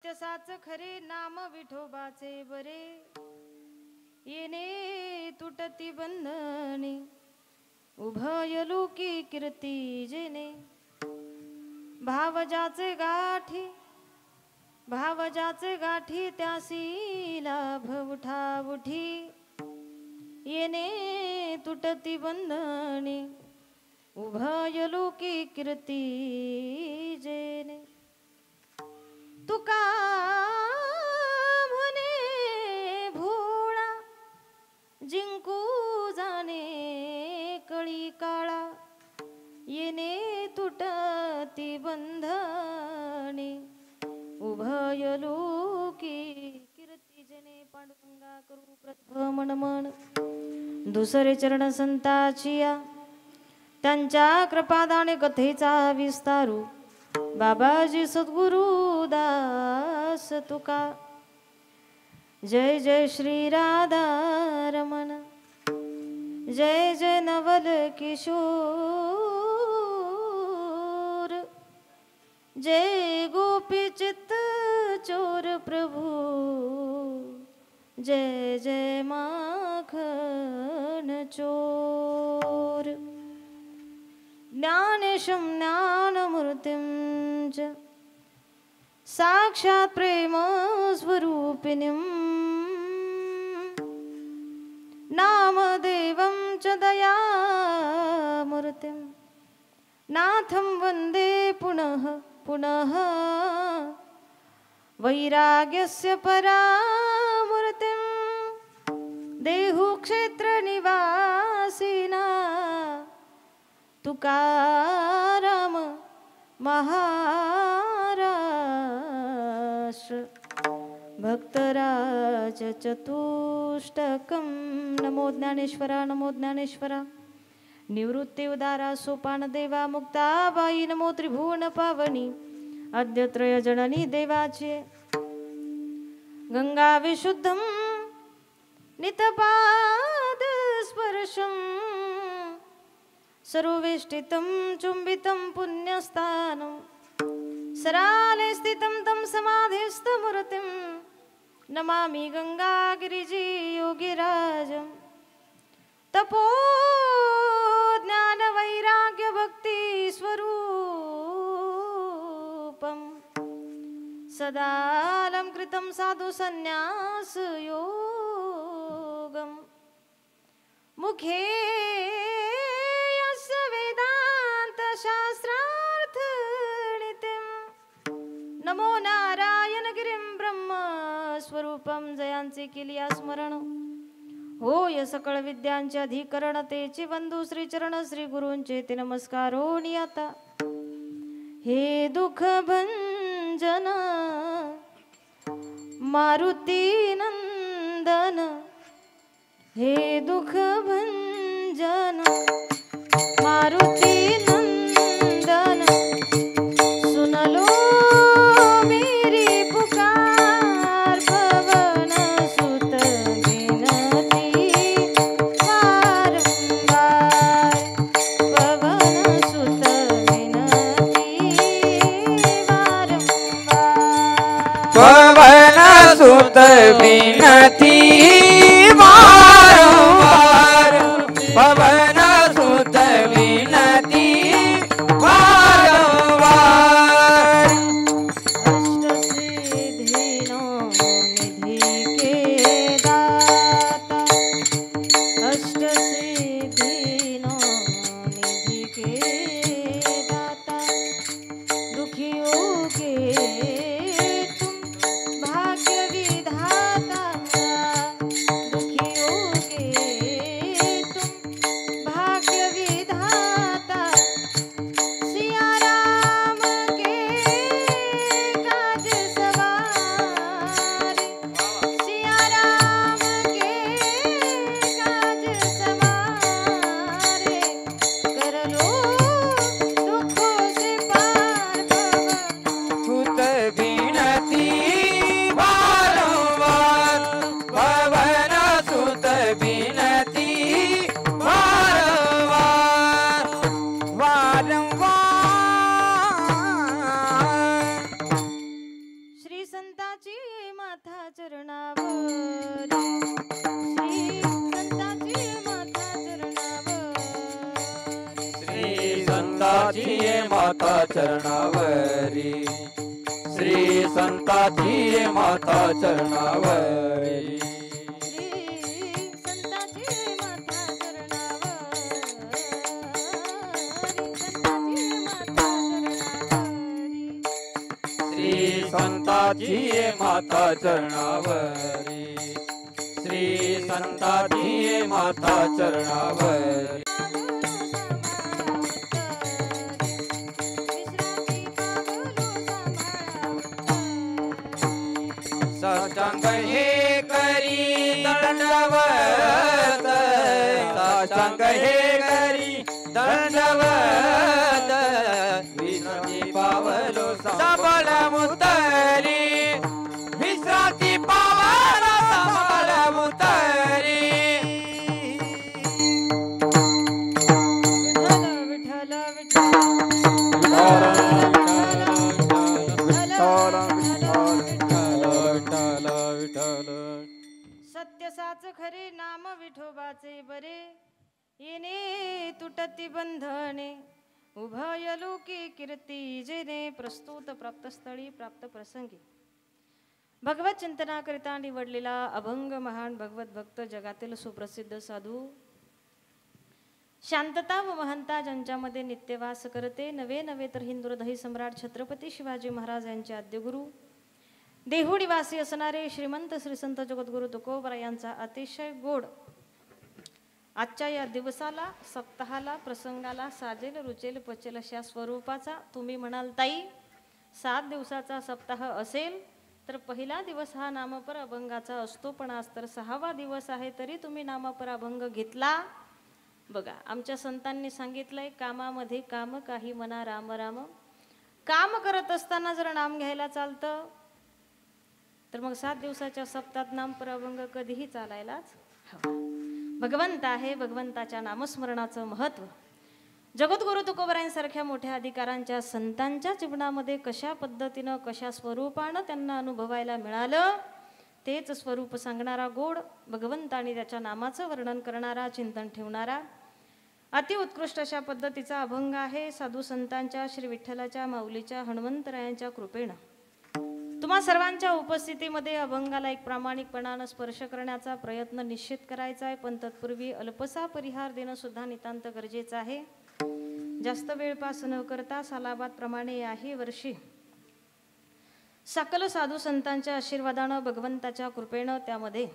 तसाच खरे नाम विठोबाचे बरे येणे तुटती बंधने उभय लोकी कीर्ती जेने भाव ज्याचे गाठी त्यासी लाभ उठा उठी येणे तुटती बंधने उभय लोकी कीर्ती जेने तुका म्हणे भोळा जिंकू जाणे कळी काळा येणे तुटती बंधने उभय लोकी कीर्ती जने पांडुरंगा करू प्रथम नमन दुसरे चरण संताचिया त्यांच्या कृपादाने कथेचा विस्तारू बाबाजी सद्गुरु दास तुका जय जय श्री राधा रमण जय जय नवल किशोर जय गोपी चित्त चोर प्रभु जय जय माखन चोर ज्ञानेशं ज्ञानमूर्तिं च साक्षात् प्रेम स्वरूपिणीं नामदेवं च दयामूर्तिं नाथं वन्दे पुनः पुनः वैराग्यस्य परामूर्तिं देहुक्षेत्रनिवासिना तुकाराम महाराष्ट्र भक्तराज चतुष्टकं नमो ज्ञानेश्वरा नमो ज्ञानेश्वरा निवृत्ति उदारा सोपान देवा मुक्ताबाई नमो त्रिभुवन पावनी अद्यत्रय जननी देवाचे गंगा विशुद्धं नितपाद स्पर्शं सर्वेष्टितं चुंबितं पुण्यस्थानं सराले स्थितं तं समाधिस्थमूर्तिं नमामि गंगागिरिजी योगिराजं तपो ज्ञान वैराग्य भक्ति स्वरूपं सदालंकृतं साधु संन्यास योगं मुखे वेदांत शास्त्रार्थ नित्यं नमो नारायण गिरिं ब्रह्म स्वरूपं जयांचे केलिया स्मरण होय सकळ विद्यांचे अधिकरण तेचे बंधू श्री चरण श्री गुरूंचे ते नमस्कार होणी आता हे दुःख भंजन मारुती नंदन हे दुःख भंजन मारुती नंदन सुनलो मेरी पुकार पवन सुत विनती वारंवार पवन सुत विनती वारंवार पवन सुत विनती वारंवार पवन सुत विनती वारंवार अष्टसिद्धीनो निधि के दाता दुखियों के तुम भाग्य विधाता संताची माथा चरणावर श्री संताची माथा चरणावर श्री संताची माता चरणावरी श्री संताची माता चरणावरी श्री संताची माथा चरणावर श्री संताची माता चरणावरी साष्टांग हे करी दंडवत साष्टांग हे करी दंडवत विश्रांती पावलो सबळ मुतरी विश्रांती पावलो सबळ मुतरी विठ्ठल विठ्ठल सत्य साच खरे नाम विठोबाचे बरे येणे तुटती बंधने उभय लोकी कीर्ती जेने प्रस्तुत प्राप्त स्थळी प्राप्त प्रसंगी भगवत चिंतनाकरिता निवडलेला अभंग महान भगवत भक्त जगातील सुप्रसिद्ध साधू शांतता व महंता ज्यांच्यामध्ये नित्यवास करते नवे नवे तर हिंदुहृदय सम्राट छत्रपती शिवाजी महाराज यांचे आद्यगुरु देहुनिवासी असणारे श्रीमंत श्री संत जगद्गुरु तुकोबरा यांचा अतिशय गोड आजच्या या दिवसाला सप्ताहाला प्रसंगाला साजेल रुचेल पचेल अशा स्वरूपाचा तुम्ही म्हणाल ताई 7 दिवसाचा सप्ताह असेल तर पहिला दिवस हा नामपर अभंगाचा असतो पण आज तर 6वा दिवस आहे तरी तुम्ही नामपर अभंग घेतला बघा आमच्या संतांनी सांगितलंय कामामध्ये काम काही मना राम राम काम करत असताना जर नाम घ्यायला चालतं तर मग 7 दिवसाच्या सप्तात नामपर अभंग कधीही चालायलाच हवा भगवंत आहे भगवंताच्या नामस्मरणाचं महत्त्व जगद्गुरु तुकोबरायांसारख्या मोठ्या अधिकारांच्या संतांच्या जीवनामध्ये कशा पद्धतीनं कशा स्वरूपानं त्यांना अनुभवायला मिळालं तेच स्वरूप सांगणारा गोड भगवंत आणि त्याच्या नामाचं वर्णन करणारा चिंतन ठेवणारा अतिउत्कृष्ट अशा पद्धतीचा अभंग आहे साधू संतांच्या श्री विठ्ठलाच्या माऊलीच्या हनुमंतरायांच्या कृपेनं तुम्हा सर्वांच्या उपस्थितीमध्ये अभंगाला एक प्रामाणिकपणानं स्पर्श करण्याचा प्रयत्न निश्चित करायचा आहे पण तत्पूर्वी अल्पसा परिहार देणं सुद्धा नितांत गरजेचं आहे जास्त वेळ पास न करता सालाबाद प्रमाणे याही वर्षी सकल साधू संतांच्या आशीर्वादानं भगवंताच्या कृपेनं त्यामध्ये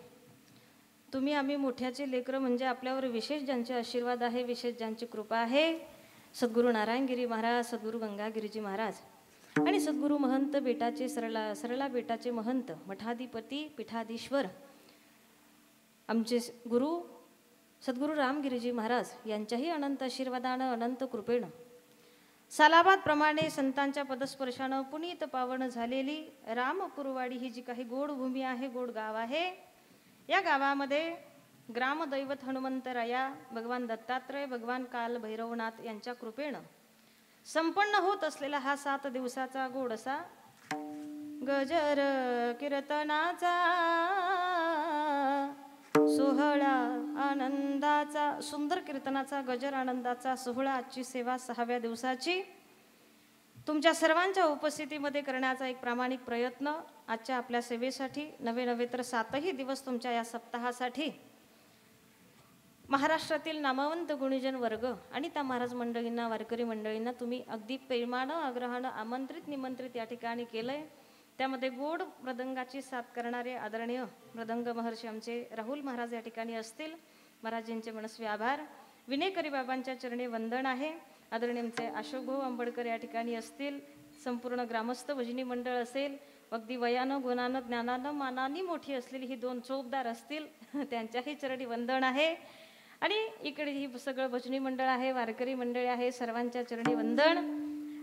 तुम्ही आम्ही मोठ्याचे लेकरं म्हणजे आपल्यावर विशेष ज्यांचे आशीर्वाद आहे विशेष ज्यांची कृपा आहे सद्गुरू नारायणगिरी महाराज सद्गुरू गंगागिरीजी महाराज आणि सद्गुरू महंत बेटाचे सरला बेटाचे महंत मठाधिपती पीठाधीश्वर आमचे गुरु सद्गुरू रामगिरीजी महाराज यांच्याही अनंत आशीर्वादानं अनंत कृपेनं सालाबाद प्रमाणे संतांच्या पदस्पर्शानं पुनीत पावन झालेली रामकुरवाडी ही जी काही गोड भूमी आहे गोड गाव आहे या गावामध्ये ग्रामदैवत हनुमंतराया भगवान दत्तात्रय भगवान काल भैरवनाथ यांच्या कृपेनं संपन्न होत असलेला हा 7 दिवसाचा गोड असा गजर कीर्तनाचा सोहळा आनंदाचा सुंदर कीर्तनाचा गजर आनंदाचा सोहळा आजची सेवा 6व्या दिवसाची तुमच्या सर्वांच्या उपस्थितीमध्ये करण्याचा एक प्रामाणिक प्रयत्न आजच्या आपल्या सेवेसाठी नवे तर 7ही दिवस तुमच्या या सप्ताहासाठी महाराष्ट्रातील नामवंत गुणीजन वर्ग आणि त्या महाराज मंडळींना वारकरी मंडळींना तुम्ही अगदी प्रेमानं आग्रहानं आमंत्रित निमंत्रित या ठिकाणी केलंय त्यामध्ये गोड मृदंगाची साथ करणारे आदरणीय मृदंग महर्षी आमचे राहुल महाराज या ठिकाणी असतील महाराजांचे मनस्वी आभार विनेकरी बाबांच्या चरणी वंदन आहे आदरणीय आमचे अशोकभाऊ आंबेडकर या ठिकाणी असतील संपूर्ण ग्रामस्थ भजनी मंडळ असेल अगदी वयानं गुणानं ज्ञानानं मानाने मोठी असलेली ही 2 चोपदार असतील त्यांच्याही चरणी वंदन आहे आणि इकडे ही सगळं भजनी मंडळ आहे वारकरी मंडळी आहे सर्वांच्या चरणी वंदन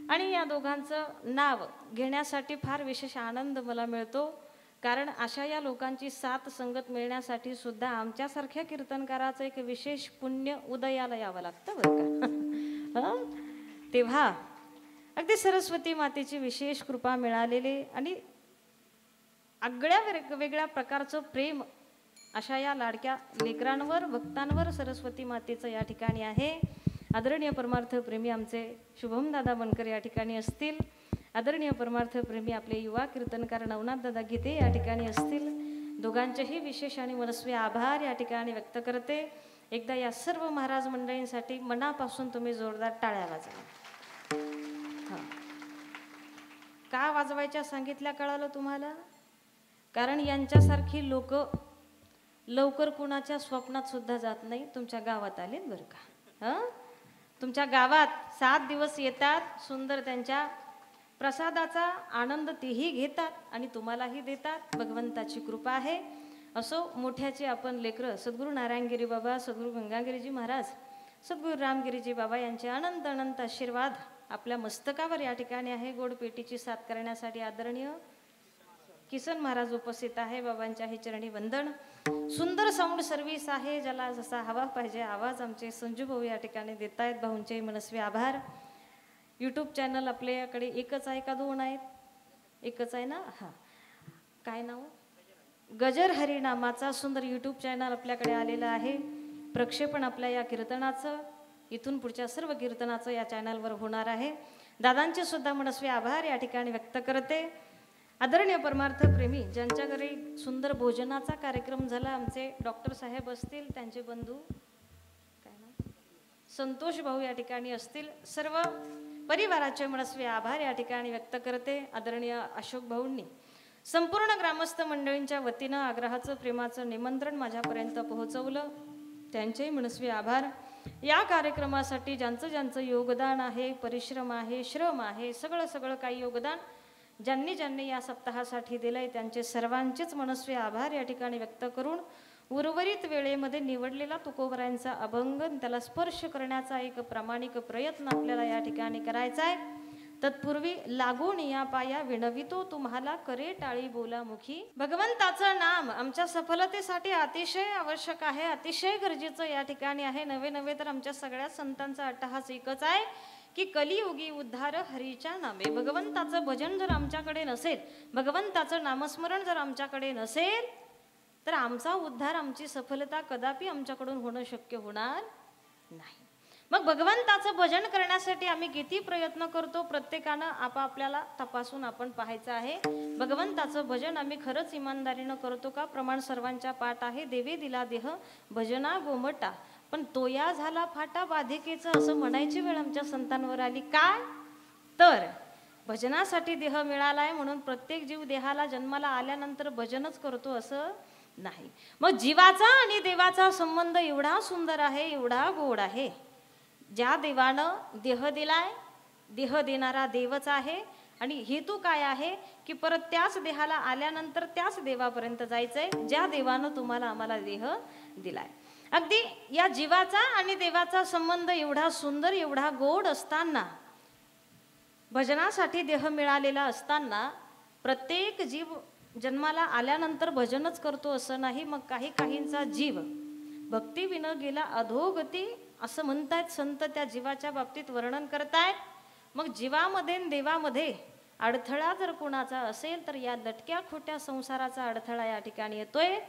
आणि या दोघांचं नाव घेण्यासाठी फार विशेष आनंद मला मिळतो कारण अशा या लोकांची साथ संगत मिळण्यासाठी सुद्धा आमच्यासारख्या कीर्तनकाराचं एक विशेष पुण्य उदयाला यावं लागतं बरं का तेव्हा अगदी सरस्वती मातेची विशेष कृपा मिळालेली आणि आगळ्या वेगवेगळ्या प्रकारचं प्रेम अशा या लाडक्या लेकरांवर भक्तांवर सरस्वती मातेचं या ठिकाणी आहे. आदरणीय परमार्थ प्रेमी आमचे शुभम दादा बनकर या ठिकाणी असतील. आदरणीय परमार्थ प्रेमी आपले युवा कीर्तनकार नवनाथ दादा गीते या ठिकाणी असतील. दोघांचेही विशेष आणि मनस्वी आभार या ठिकाणी व्यक्त करते. एकदा या सर्व महाराज मंडळींसाठी मनापासून तुम्ही जोरदार टाळ्या वाजवा. का वाजवायच्या सांगितल्या कळालं तुम्हाला? कारण यांच्यासारखी लोक लवकर कुणाच्या स्वप्नात सुद्धा जात नाही. तुमच्या गावात आलेत बरं का. तुमच्या गावात 7 दिवस येतात, सुंदर त्यांच्या प्रसादाचा आनंद तेही घेतात आणि तुम्हालाही देतात. भगवंताची कृपा आहे. असो मोठ्याचे आपण लेकरं सद्गुरू नारायणगिरी बाबा, सद्गुरू गंगागिरीजी महाराज, सद्गुरू रामगिरीजी बाबा यांचे अनंत अनंत आशीर्वाद आपल्या मस्तकावर या ठिकाणी आहे. गोड पेटीची साथ करण्यासाठी आदरणीय किसन महाराज उपस्थित आहे. बाबांच्या हे चरणी वंदन. सुंदर साऊंड सर्व्हिस आहे, ज्याला जसा हवा पाहिजे आवाज आमचे संजू भाऊ या ठिकाणी देत आहेत. भाऊंचे मनस्वी आभार. यूट्यूब चॅनल आपल्याकडे एकच आहे का 2 आहेत? एकच आहे ना. हां, काय नाव? गजर हरिनामाचा सुंदर यूट्यूब चॅनल आपल्याकडे आलेला आहे. प्रक्षेपण आपल्या या कीर्तनाचं इथून पुढच्या सर्व कीर्तनाचं या चॅनलवर होणार आहे. दादांचे सुद्धा मनस्वी आभार या ठिकाणी व्यक्त करते. आदरणीय परमार्थ प्रेमी ज्यांच्या घरी सुंदर भोजनाचा कार्यक्रम झाला, आमचे डॉक्टर साहेब असतील, त्यांचे बंधू काय नाव, संतोष भाऊ या ठिकाणी असतील. सर्व परिवाराचे मनस्वी आभार या ठिकाणी व्यक्त करते. आदरणीय अशोक भाऊंनी संपूर्ण ग्रामस्थ मंडळींच्या वतीनं आग्रहाचं प्रेमाचं निमंत्रण माझ्यापर्यंत पोहोचवलं. त्यांचेही मनस्वी आभार. या कार्यक्रमासाठी ज्यांचं ज्यांचं योगदान आहे, परिश्रम आहे, श्रम आहे, सगळं काही योगदान ज्यांनी या सप्ताहासाठी दिलंय त्यांचे सर्वांचेच मनस्वी आभार या ठिकाणी व्यक्त करून उर्वरित वेळेमध्ये निवडलेला तुकोबरायांचा अभंग त्याला स्पर्श करण्याचा एक प्रामाणिक प्रयत्न आपल्याला या ठिकाणी करायचा आहे. तत्पूर्वी लागून या पाया विणवितो तुम्हाला करे टाळी बोला मुखी. भगवंताचं नाम आमच्या सफलतेसाठी अतिशय आवश्यक आहे, अतिशय गरजेचं या ठिकाणी आहे. नवे तर आमच्या सगळ्या संतांचा अट्टहास एकच आहे की कलियुगी उद्धार हरीच्या नामे. भगवंताचं भजन जर आमच्याकडे नसेल, भगवंताचं नामस्मरण जर आमच्याकडे नसेल, तर आमचा उद्धार, आमची सफलता कदापि आमच्याकडून होणं शक्य होणार नाही. मग भगवंताचं भजन करण्यासाठी आम्ही किती प्रयत्न करतो, प्रत्येकानं आपापल्याला तपासून आपण पाहायचं आहे. भगवंताचं भजन आम्ही खरंच इमानदारीनं करतो का? प्रमाण सर्वांच्या पाठ आहे. देवे दिला देह भजना गोमटा, पण तोया झाला फाटा बाधिकेचं, असं म्हणायची वेळ आमच्या संतांवर आली. काय तर भजनासाठी देह मिळालाय म्हणून प्रत्येक जीव देहाला जन्माला आल्यानंतर भजनच करतो असं नाही. मग जीवाचा आणि देवाचा संबंध एवढा सुंदर आहे, एवढा गोड आहे. ज्या देवानं देह दिलाय, देह देणारा देवच आहे. आणि हेतू काय आहे की परत त्याच देहाला आल्यानंतर त्याच देवापर्यंत जायचंय, ज्या देवानं तुम्हाला आम्हाला देह दिलाय. अगदी या जीवाचा आणि देवाचा संबंध एवढा सुंदर, एवढा गोड असताना, भजनासाठी देह मिळालेला असताना प्रत्येक जीव जन्माला आल्यानंतर भजनच करतो असं नाही. मग काहींचा जीव भक्ती विन गेला अधोगती असं म्हणतायत संत. त्या जीवाच्या बाबतीत वर्णन करतायत. मग जीवामध्ये देवामध्ये अडथळा जर कोणाचा असेल तर या लटक्या खोट्या संसाराचा अडथळा या ठिकाणी येतोय.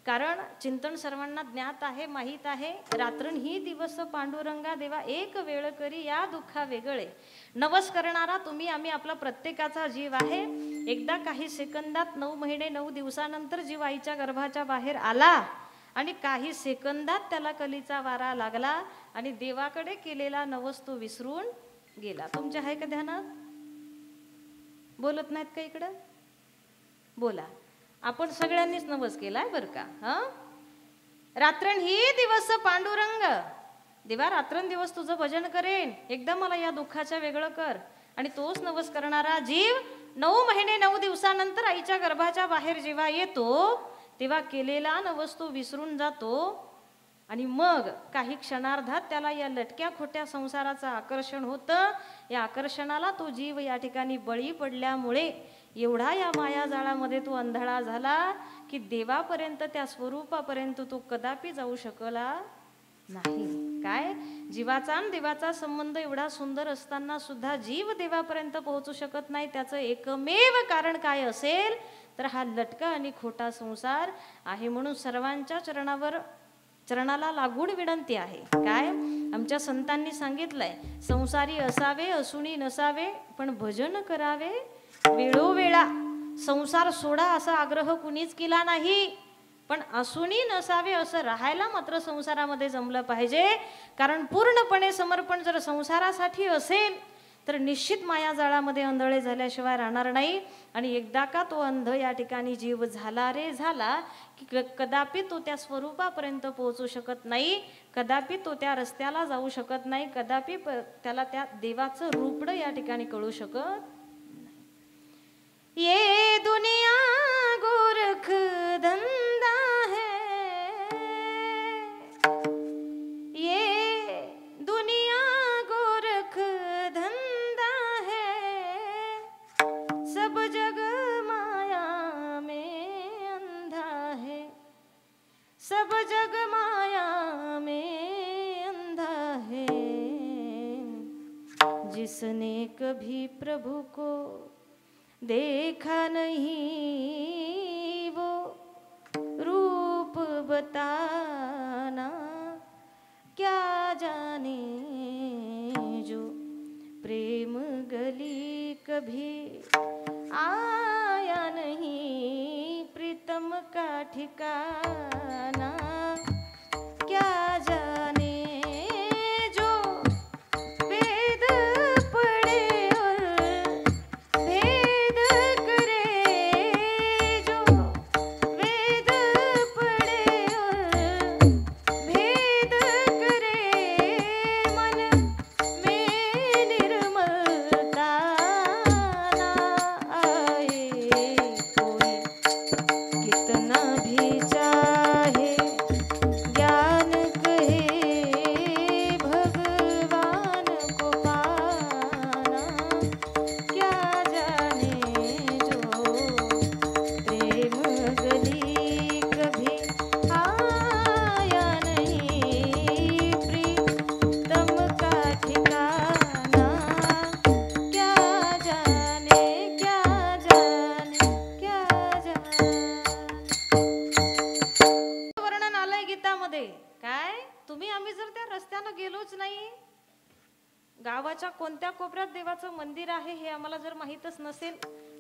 कारण चिंतन सर्वांना ज्ञात आहे, माहीत आहे. रात्रण ही दिवस पांडुरंगा देवा एक वेळ करी या दुःखा वेगळे. नवस करणारा तुम्ही आम्ही आपला प्रत्येकाचा जीव आहे. एकदा काही सेकंदात 9 महिने 9 दिवसानंतर जीव आईच्या गर्भाच्या बाहेर आला आणि काही सेकंदात त्याला कलीचा वारा लागला आणि देवाकडे केलेला नवस तो विसरून गेला. तुमच्या आहे का ध्यानात? बोलत नाहीत का इकडं? बोला. आपण सगळ्यांनीच नवस केलाय बरं का. रात्रण ही दिवस पांडुरंग देवा, रात्रंदिवस तुझं भजन करेन, एकदा मला या दुःखाच्या वेगळं कर. आणि तोच नवस करणारा जीव 9 महिने 9 दिवसानंतर आईच्या गर्भाच्या बाहेर जेव्हा येतो तेव्हा केलेला नवस तो विसरून जातो. आणि मग काही क्षणार्धात त्याला या लटक्या खोट्या संसाराचं आकर्षण होतं. या आकर्षणाला तो जीव या ठिकाणी बळी पडल्यामुळे एवढा या मायाजाळामध्ये तो अंधळा झाला की देवापर्यंत, त्या स्वरूपापर्यंत तो कदापि जाऊ शकला नाही. काय जीवाचा आणि देवाचा संबंध एवढा सुंदर असताना सुद्धा जीव देवापर्यंत पोहोचू शकत नाही. त्याचं एकमेव कारण काय असेल तर हा लटका आणि खोटा संसार आहे. म्हणून सर्वांच्या चरणाला लागून विनंती आहे. काय आमच्या संतांनी सांगितलंय, संसारी असावे असुनी नसावे, पण भजन करावे वेळोवेळा. संसार सोडा असा आग्रह कुणीच केला नाही, पण असूनही नसावे असं राहायला मात्र संसारामध्ये जमलं पाहिजे. कारण पूर्णपणे समर्पण जर संसारासाठी असेल तर निश्चित मायाजाळामध्ये अंधळे झाल्याशिवाय राहणार नाही. आणि एकदा का तो अंध या ठिकाणी जीव झाला रे झाला की कदापि तो त्या स्वरूपापर्यंत पोहोचू शकत नाही, कदापि तो त्या रस्त्याला जाऊ शकत नाही, कदापि त्याला त्या देवाचं रूपड या ठिकाणी कळू शकत नाही. ये दुनिया गोरख धंदा है, ये दुनिया गोरख धंधा है, सब जग माया में अंधा है, सब जग माया में अंधा है. जिसने कभी प्रभु को देखा नहीं वो रूप बताना क्या जाने. जो प्रेम गली कभी आया नहीं, प्रीतम का ठिकाना क्या जाने. जो वेद पढ़े और भेद करे, जो वेद पढ़े और भेद करे, मन में निर्मलता ना आए. कोई कितना भी चाहे ज्ञान कहे भगवान को पाना, क्या जाने. जो प्रेम गली कभी आया नहीं, प्रीतम का ठिकाना क्या जाने, क्या जाने, क्या जाने. वर्णन आलंय गीतामध्ये. काय तुम्ही आम्ही जर त्या रस्त्यानं गेलोच नाही, गावाच्या कोणत्या कोपऱ्यात देवाचं मंदिर आहे हे आम्हाला जर माहीतच नसेल,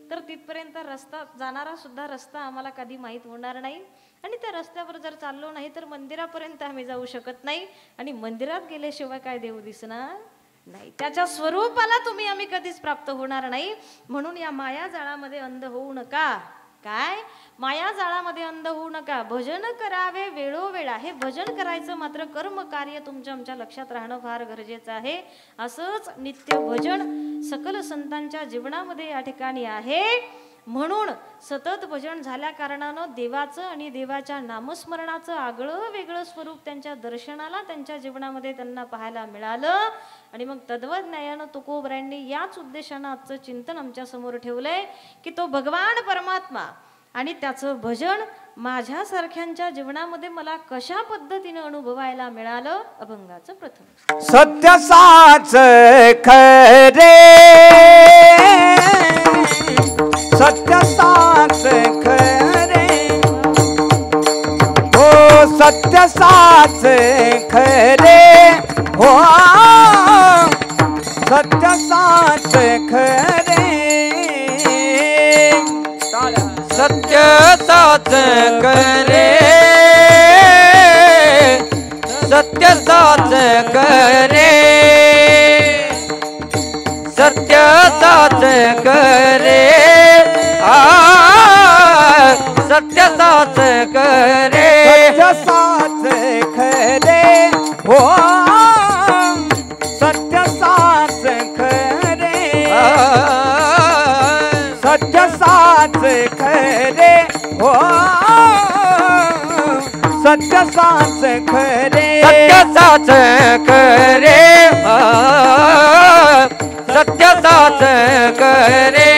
तर तिथपर्यंत रस्ता जाणारा सुद्धा रस्ता आम्हाला कधी माहीत होणार नाही. आणि त्या रस्त्यावर जर चाललो नाही तर मंदिरापर्यंत आम्ही जाऊ शकत नाही. आणि मंदिरात गेल्याशिवाय काय देव दिसणार नाही, त्याच्या स्वरूपाला तुम्ही आम्ही कधीच प्राप्त होणार नाही. म्हणून या माया जाळामध्ये अंध होऊ नका. काय माया जाळामध्ये अंध होऊ नका, भजन करावे वेळोवेळा. हे भजन करायचं मात्र कर्म कार्य तुमच्या आमच्या लक्षात राहणं फार गरजेचं आहे. असंच नित्य भजन सकल संतांच्या जीवनामध्ये या ठिकाणी आहे. म्हणून सतत भजन झाल्या कारणानं देवाचं आणि देवाच्या नामस्मरणाचं आगळं वेगळं स्वरूप त्यांच्या दर्शनाला त्यांच्या जीवनामध्ये त्यांना पाहायला मिळालं. आणि मग तत्वज्ञानानं तुकोबरायांनी याच उद्देशानं आजचं चिंतन आमच्या समोर ठेवलंय की तो भगवान परमात्मा आणि त्याचं भजन माझ्यासारख्यांच्या जीवनामध्ये मला कशा पद्धतीने अनुभवायला मिळालं. अभंगाचं प्रथम. सत्य साच खरे, सत्य साच खरे, हो सत्य साच खरे, हो सत्य साच खरे. सत्य साच करे, सत्य साच करे, सत्य साच करे, सत्य साच करे, सत्य साच खरे, हो सत्य साच खरे, सत्य साच खरे, हो सत्य साच खरे, सत्य साच खरे, सत्य साच करे,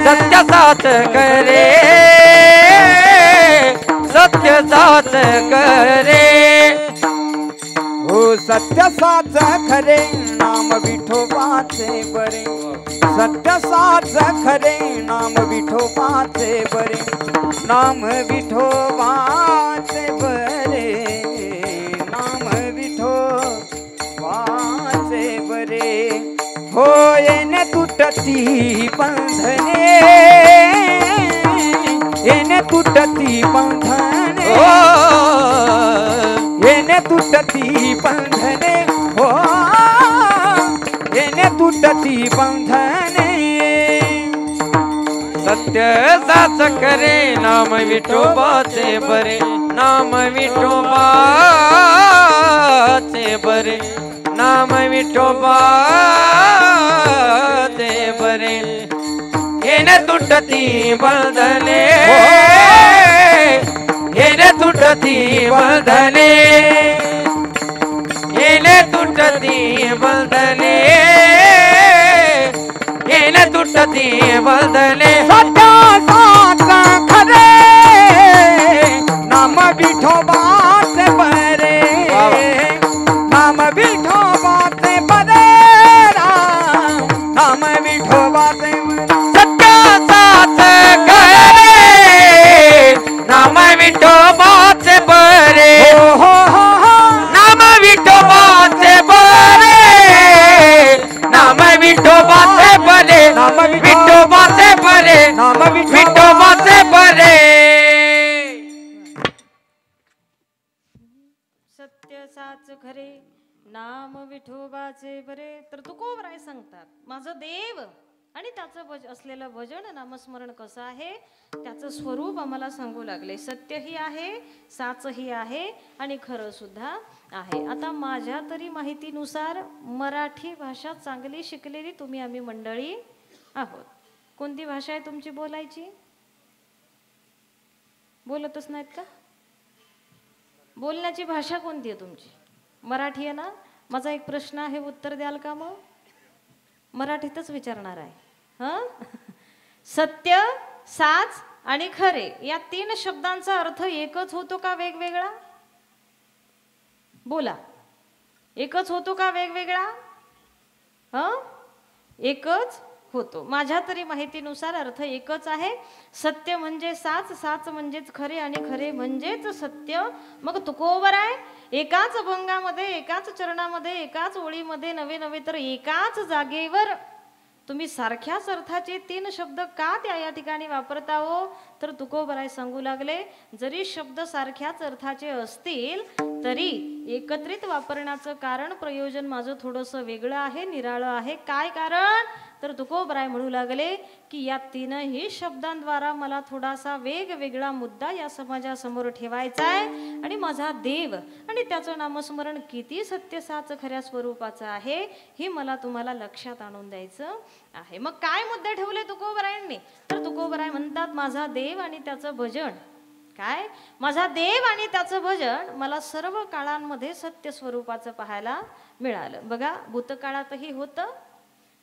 सत्य साच करे, सत्य साच करे, हो सत्य साच खरे. नाम विठोबाचे बरे, सत्य साच खरे नाम विठोबाचे बरे नाम विठोबाचे बरे नाम विठोबाचे बरे होयने तुटती बंधने येने तुटती बंधने येने तुटती बंधने हो येने तुटती बंधने सत्य साच करे नाम विठोबाचे बरे नाम विठोबाचे बरे नाम विठोबाचे बरे येने तुटती बंधने येने तुटती बंधने येने तुटती बंधने येने तुटती बंधने सत्य साच खरे नाम विठोबाचे बरे नाम विठोबाचे बरे नाम विठोबाचे सत्य साच खरे नाम विठोबाचे बरे हो नाम विठोबाचे बरे नाम विठोबाचे बरे नाम विठोबाचे बरे नाम विठोबाचे बरे सत्य साच खरे नाम विठोबाचे बरे. तर तुकोबराय सांगतात माझं देव आणि त्याचं असलेलं भजन नामस्मरण कसं आहे त्याचं स्वरूप आम्हाला सांगू लागले. सत्यही आहे साचही आहे आणि खरं सुद्धा आहे. आता माझ्या तरी माहितीनुसार मराठी भाषा चांगली शिकलेली तुम्ही आम्ही मंडळी आहोत. कोणती भाषा आहे तुमची बोलायची? बोलतच नाहीत का? बोलण्याची भाषा कोणती आहे तुमची? मराठी आहे ना? माझा एक प्रश्न आहे, उत्तर द्याल का? मग मराठीतच विचारणार आहे. सत्य साच आणि खरे या 3 शब्दांचा अर्थ एकच होतो का वेगवेगळा? बोला, एकच होतो का वेगवेगळा? एकच होतो. माझ्या तरी माहितीनुसार अर्थ एकच आहे. सत्य म्हणजे साच, साच म्हणजेच खरे आणि खरे म्हणजेच सत्य. मग तुकोबराय एकाच अभंगामध्ये, एकाच चरणामध्ये, एकाच ओळीमध्ये नवे नवे तर एकाच जागेवर तुम्ही सारख्याच अर्थाचे 3 शब्द का त्या या ठिकाणी वापरता हो? तर तुकोबराय सांगू लागले जरी शब्द सारख्याच अर्थाचे असतील तरी एकत्रित वापरण्याचं कारण प्रयोजन माझं थोडंसं वेगळं आहे, निराळं आहे. काय कारण? तर तुकोबराय म्हणू लागले की या 3ही शब्दांद्वारा मला थोडासा वेगवेगळा मुद्दा या समाजासमोर ठेवायचा आहे आणि माझा देव आणि त्याचं नामस्मरण किती सत्य साच खऱ्या स्वरूपाचं आहे हे मला तुम्हाला लक्षात आणून द्यायचं आहे. मग काय मुद्दे ठेवले तुकोबरायांनी? तर तुकोबराय म्हणतात माझा देव आणि त्याचं भजन. काय? माझा देव आणि त्याचं भजन मला सर्व काळांमध्ये सत्य स्वरूपाचं पाहायला मिळालं. बघा, भूतकाळातही होतं,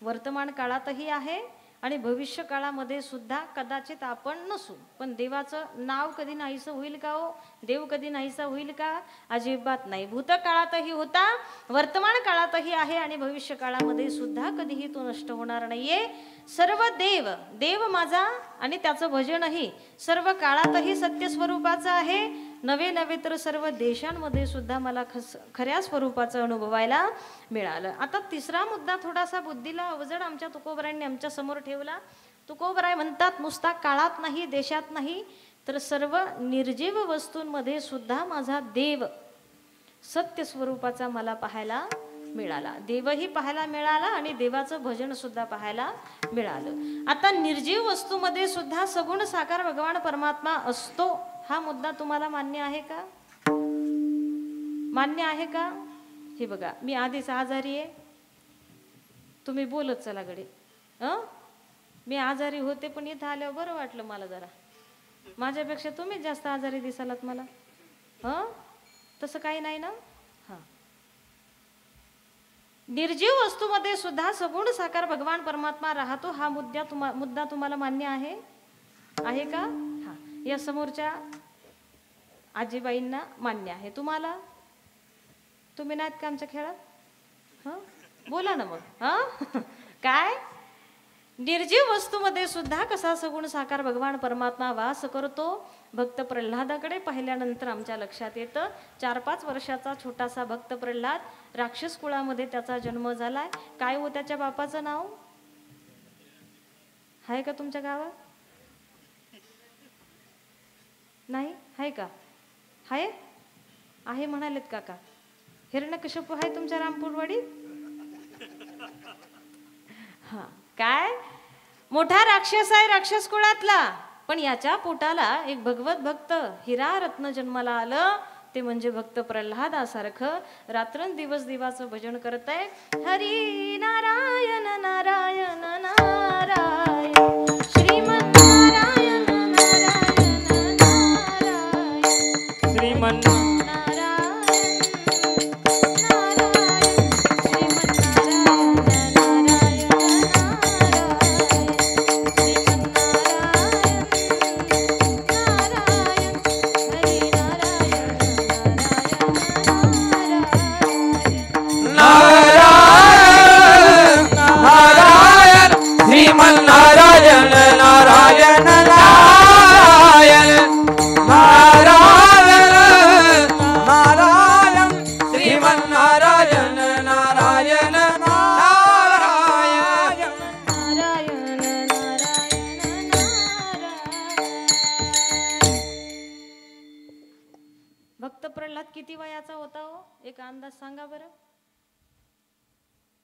वर्तमान काळातही आहे आणि भविष्य काळामध्ये सुद्धा कदाचित आपण नसू, पण देवाचं नाव कधी नाहीसं होईल का हो? देव कधी नाहीसा होईल का? अजिबात नाही. भूतकाळातही होता, वर्तमान काळातही आहे आणि भविष्य काळामध्ये सुद्धा कधीही तो नष्ट होणार नाहीये. सर्व देव, देव माझा आणि त्याचं भजनही सर्व काळातही सत्य स्वरूपाचं आहे. नवे नवे तर सर्व देशांमध्ये सुद्धा मला खऱ्या स्वरूपाचं अनुभवायला मिळालं. आता तिसरा मुद्दा थोडासा बुद्धीला अवजड आमच्या तुकोबरायांनी आमच्या समोर ठेवला. तुकोबराय म्हणतात नुसता काळात नाही, देशात नाही, तर सर्व निर्जीव वस्तूंमध्ये सुद्धा माझा देव सत्य स्वरूपाचा मला पाहायला मिळाला. देवही पाहायला मिळाला आणि देवाचं भजन सुद्धा पाहायला मिळालं. आता निर्जीव वस्तूमध्ये सुद्धा सगुण साकार भगवान परमात्मा असतो हा मुद्दा तुम्हाला मान्य आहे का? मान्य आहे का? हे बघा, मी आधीच आजारी आहे, तुम्ही बोलत चला गडे. मी आजारी होते पण इथं आल्यावर बरं वाटलं मला जरा. माझ्यापेक्षा तुम्हीच जास्त आजारी दिसालात मला. तसं काही नाही ना. निर्जीव वस्तूमध्ये सुद्धा सगुण साकार भगवान परमात्मा राहतो हा मुद्दा तुम्हाला मान्य आहे? आहे का? हा, या समोरच्या आजीबाईंना मान्य आहे. तुम्हाला? तुम्ही नाहीत का आमच्या खेळात? बोला ना मग. काय? निर्जीव वस्तूमध्ये सुद्धा कसा सगुण साकार भगवान परमात्मा वास करतो. भक्त प्रल्हादाकडे पाहिल्यानंतर आमच्या लक्षात येतं 4-5 वर्षाचा छोटासा भक्त प्रल्हाद राक्षस कुळामध्ये त्याचा जन्म झालाय. काय हो त्याच्या बापाचं नाव आहे का तुमच्या गावात? नाही आहे का? आहे म्हणालेत काका. हिरण्यकश्यप आहे तुमच्या रामपूरवाडीत? हा, काय मोठा राक्षस आहे राक्षस कुळातला. पण याच्या पोटाला एक भगवत भक्त हिरा रत्न जन्माला आलं. ते म्हणजे भक्त प्रल्हादासारखं रात्रंदिवस देवाचं भजन करत आहे. हरी नारायण नारायण नारायण श्रीमन्नारायण नारायण नारायण श्रीमन नारायण नारायण नारायण नारायण नारायण श्रीमन्नारायण नारायण नारायण भक्त प्रल्हाद किती वयाचा होता हो? एक अंदाज सांगा बरं.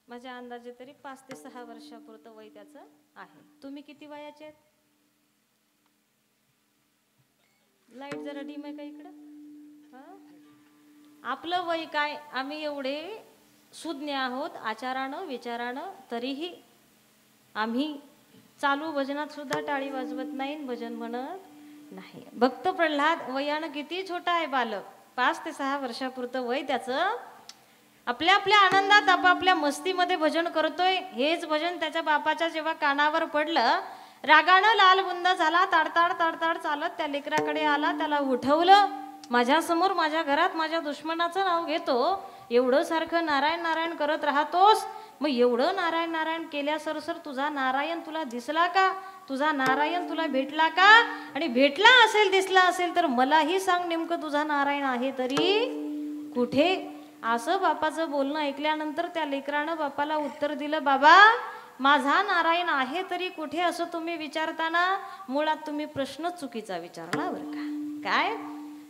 माझ्या अंदाजे तरी 5 ते 6 वर्षापुरतं वय त्याचं आहे. तुम्ही किती वयाचे आहेत? लाईट जरा डीम आहे का इकडं? आपलं वय काय? आम्ही एवढे सुज्ञ आहोत आचारानं विचारानं, तरीही आम्ही चालू भजनात सुद्धा टाळी वाजवत नाही, भजन म्हणत नाही. भक्त प्रल्हाद वयानं किती छोटा आहे बालक. 5 ते 6 वर्षापुरतं वय त्याचं. आपल्या आपल्या आनंदात आपापल्या मस्तीमध्ये भजन करतोय. हेच भजन त्याच्या बापाच्या जेव्हा कानावर पडलं, रागानं लालबुंद झाला. ताडताड ताडताड चालत त्या लेकराकडे आला, त्याला उठवलं. माझ्या समोर माझ्या घरात माझ्या दुश्मनाचं नाव घेतो, एवढं सारखं नारायण नारायण करत राहतोस. मग एवढं नारायण नारायण केल्या सरसर तुझा नारायण तुला दिसला का? तुझा नारायण तुला भेटला का? आणि भेटला असेल दिसला असेल तर मलाही सांग, नेमकं तुझा नारायण आहे तरी कुठे? असं बापाचं बोलणं ऐकल्यानंतर त्या लेकरानं बापाला उत्तर दिलं, बाबा माझा नारायण आहे तरी कुठे असं तुम्ही विचारताना मुळात तुम्ही प्रश्नच चुकीचा विचारला बरं का. काय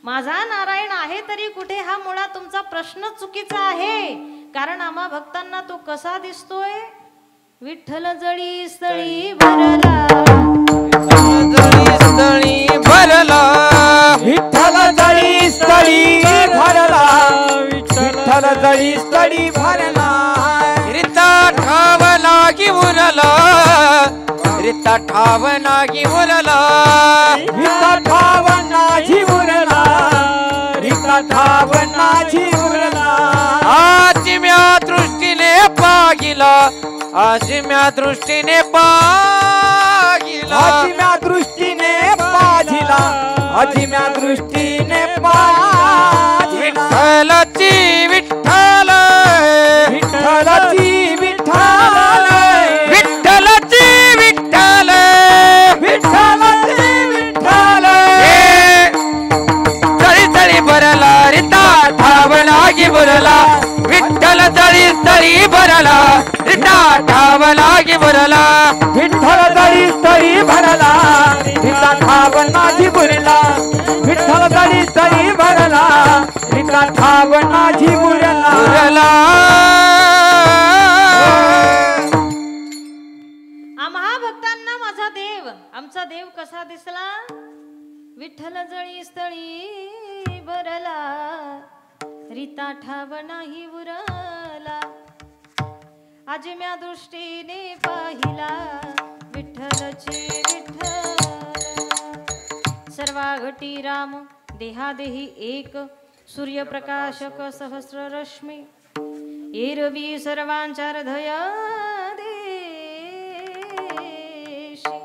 माझा नारायण आहे तरी कुठे हा मुळात तुमचा प्रश्नच चुकीचा आहे. कारण आम्हा भक्तांना तो कसा दिसतोय? विठ्ठल जळी स्थळी भरला, स्थळी भरला, विठ्ठल जळी स्थळी भरला, विठ्ठल जळी स्थळी भरला. रिता ठाव लागी उरला, रिता ठाव नागी उरला, रिता ठाव नाझी उरला, रिता ठाव नाझी उरला. आजिम्या दृष्टीने पागिला, आजिम्या दृष्टीने पागिला, आजिम्या दृष्टीने पाजिला, आजिम्या दृष्टीने पाजिला. विठ्ठलाची विठ्ठल, विठ्ठलाची विठ्ठल, विठ्ठलाची विठ्ठल, विठ्ठलाची विठ्ठल. तळी तळी भरला, रिता ठाव लागी भरला, विठ्ठल तळी तळी भरला, रिता ठाव लागी भरला. विठ्ठल तळी तळी भरला, रिता ठाव नाझी उरला, विठ्ठल तळी तळी भरला, रिता ठाव नाझी उरला. उरला. आम्हा भक्तांना माझा देव, आमचा देव कसा दिसला? विठ्ठल जळी स्थळी भरला, रीता ठाव नाही उरला. आजिम्या दृष्टीने पाहिला, विठ्ठलची विठ्ठल. सर्वा घटी राम देहादेही एक, सूर्यप्रकाशक सहस्र रश्मी. एरवी सर्वांच्या हृदय देशी.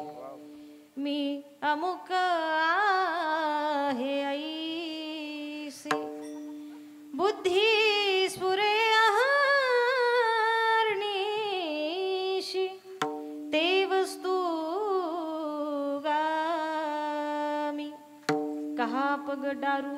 मी अमुक आहे ऐसी, बुद्धी स्फुरे अहर्निशी. ते वस्तू कहा पग डारू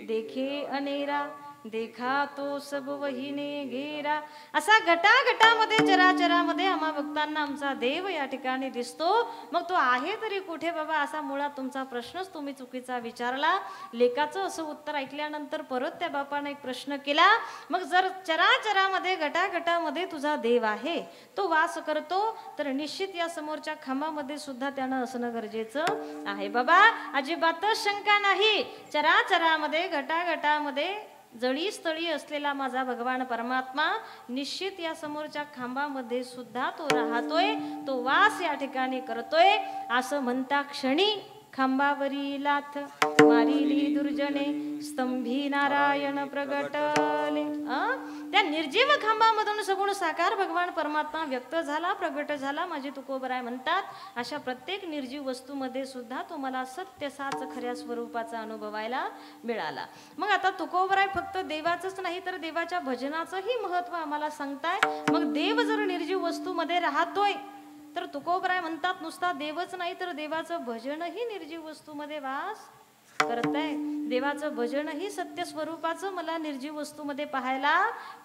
देखे अनेरा देखा तो सब वहीने घेरा. असा घटाघटामध्ये चराचरामध्ये आम्हा भक्तांना आमचा देव या ठिकाणी दिसतो. मग तो आहे तरी कुठे बाबा, असा मुळात तुमचा प्रश्नच तुम्ही चुकीचा विचारला. लेकाचं असं उत्तर ऐकल्यानंतर परत त्या बापाने एक प्रश्न केला, मग जर चराचरामध्ये घटाघटामध्ये तुझा देव आहे, तो वास करतो, तर निश्चित या समोरच्या खांबामध्ये सुद्धा त्यानं असणं गरजेचं आहे. बाबा अजिबातच शंका नाही, चराचरामध्ये घटाघटामध्ये जळी स्थळी असलेला माझा भगवान परमात्मा निश्चित या समोरच्या खांबामध्ये सुद्धा तो राहतोय, तो वास या ठिकाणी करतोय. असं म्हणता क्षणी खांबावरी लाथ मारिली दुर्जने स्तंभी नारायण प्रगटले. त्या निर्जीव खांबामधून सगुण साकार भगवान परमात्मा व्यक्त झाला, प्रगट झाला. माझे तुकोबराय म्हणतात, अशा प्रत्येक निर्जीव वस्तूमध्ये सुद्धा तुम्हाला सत्य साच खऱ्या स्वरूपाचा अनुभवायला मिळाला. मग आता तुकोबराय फक्त देवाचंच नाही तर देवाच्या भजनाचंही महत्व आम्हाला सांगताय. मग देव जर निर्जीव वस्तूमध्ये राहतोय, तर तुकोबराय म्हणतात नुसता देवच नाही तर देवाचं भजनही निर्जीव वस्तूमध्ये वास करताय. देवाचं भजनही सत्य स्वरूपाचं मला निर्जीव वस्तूमध्ये पाहायला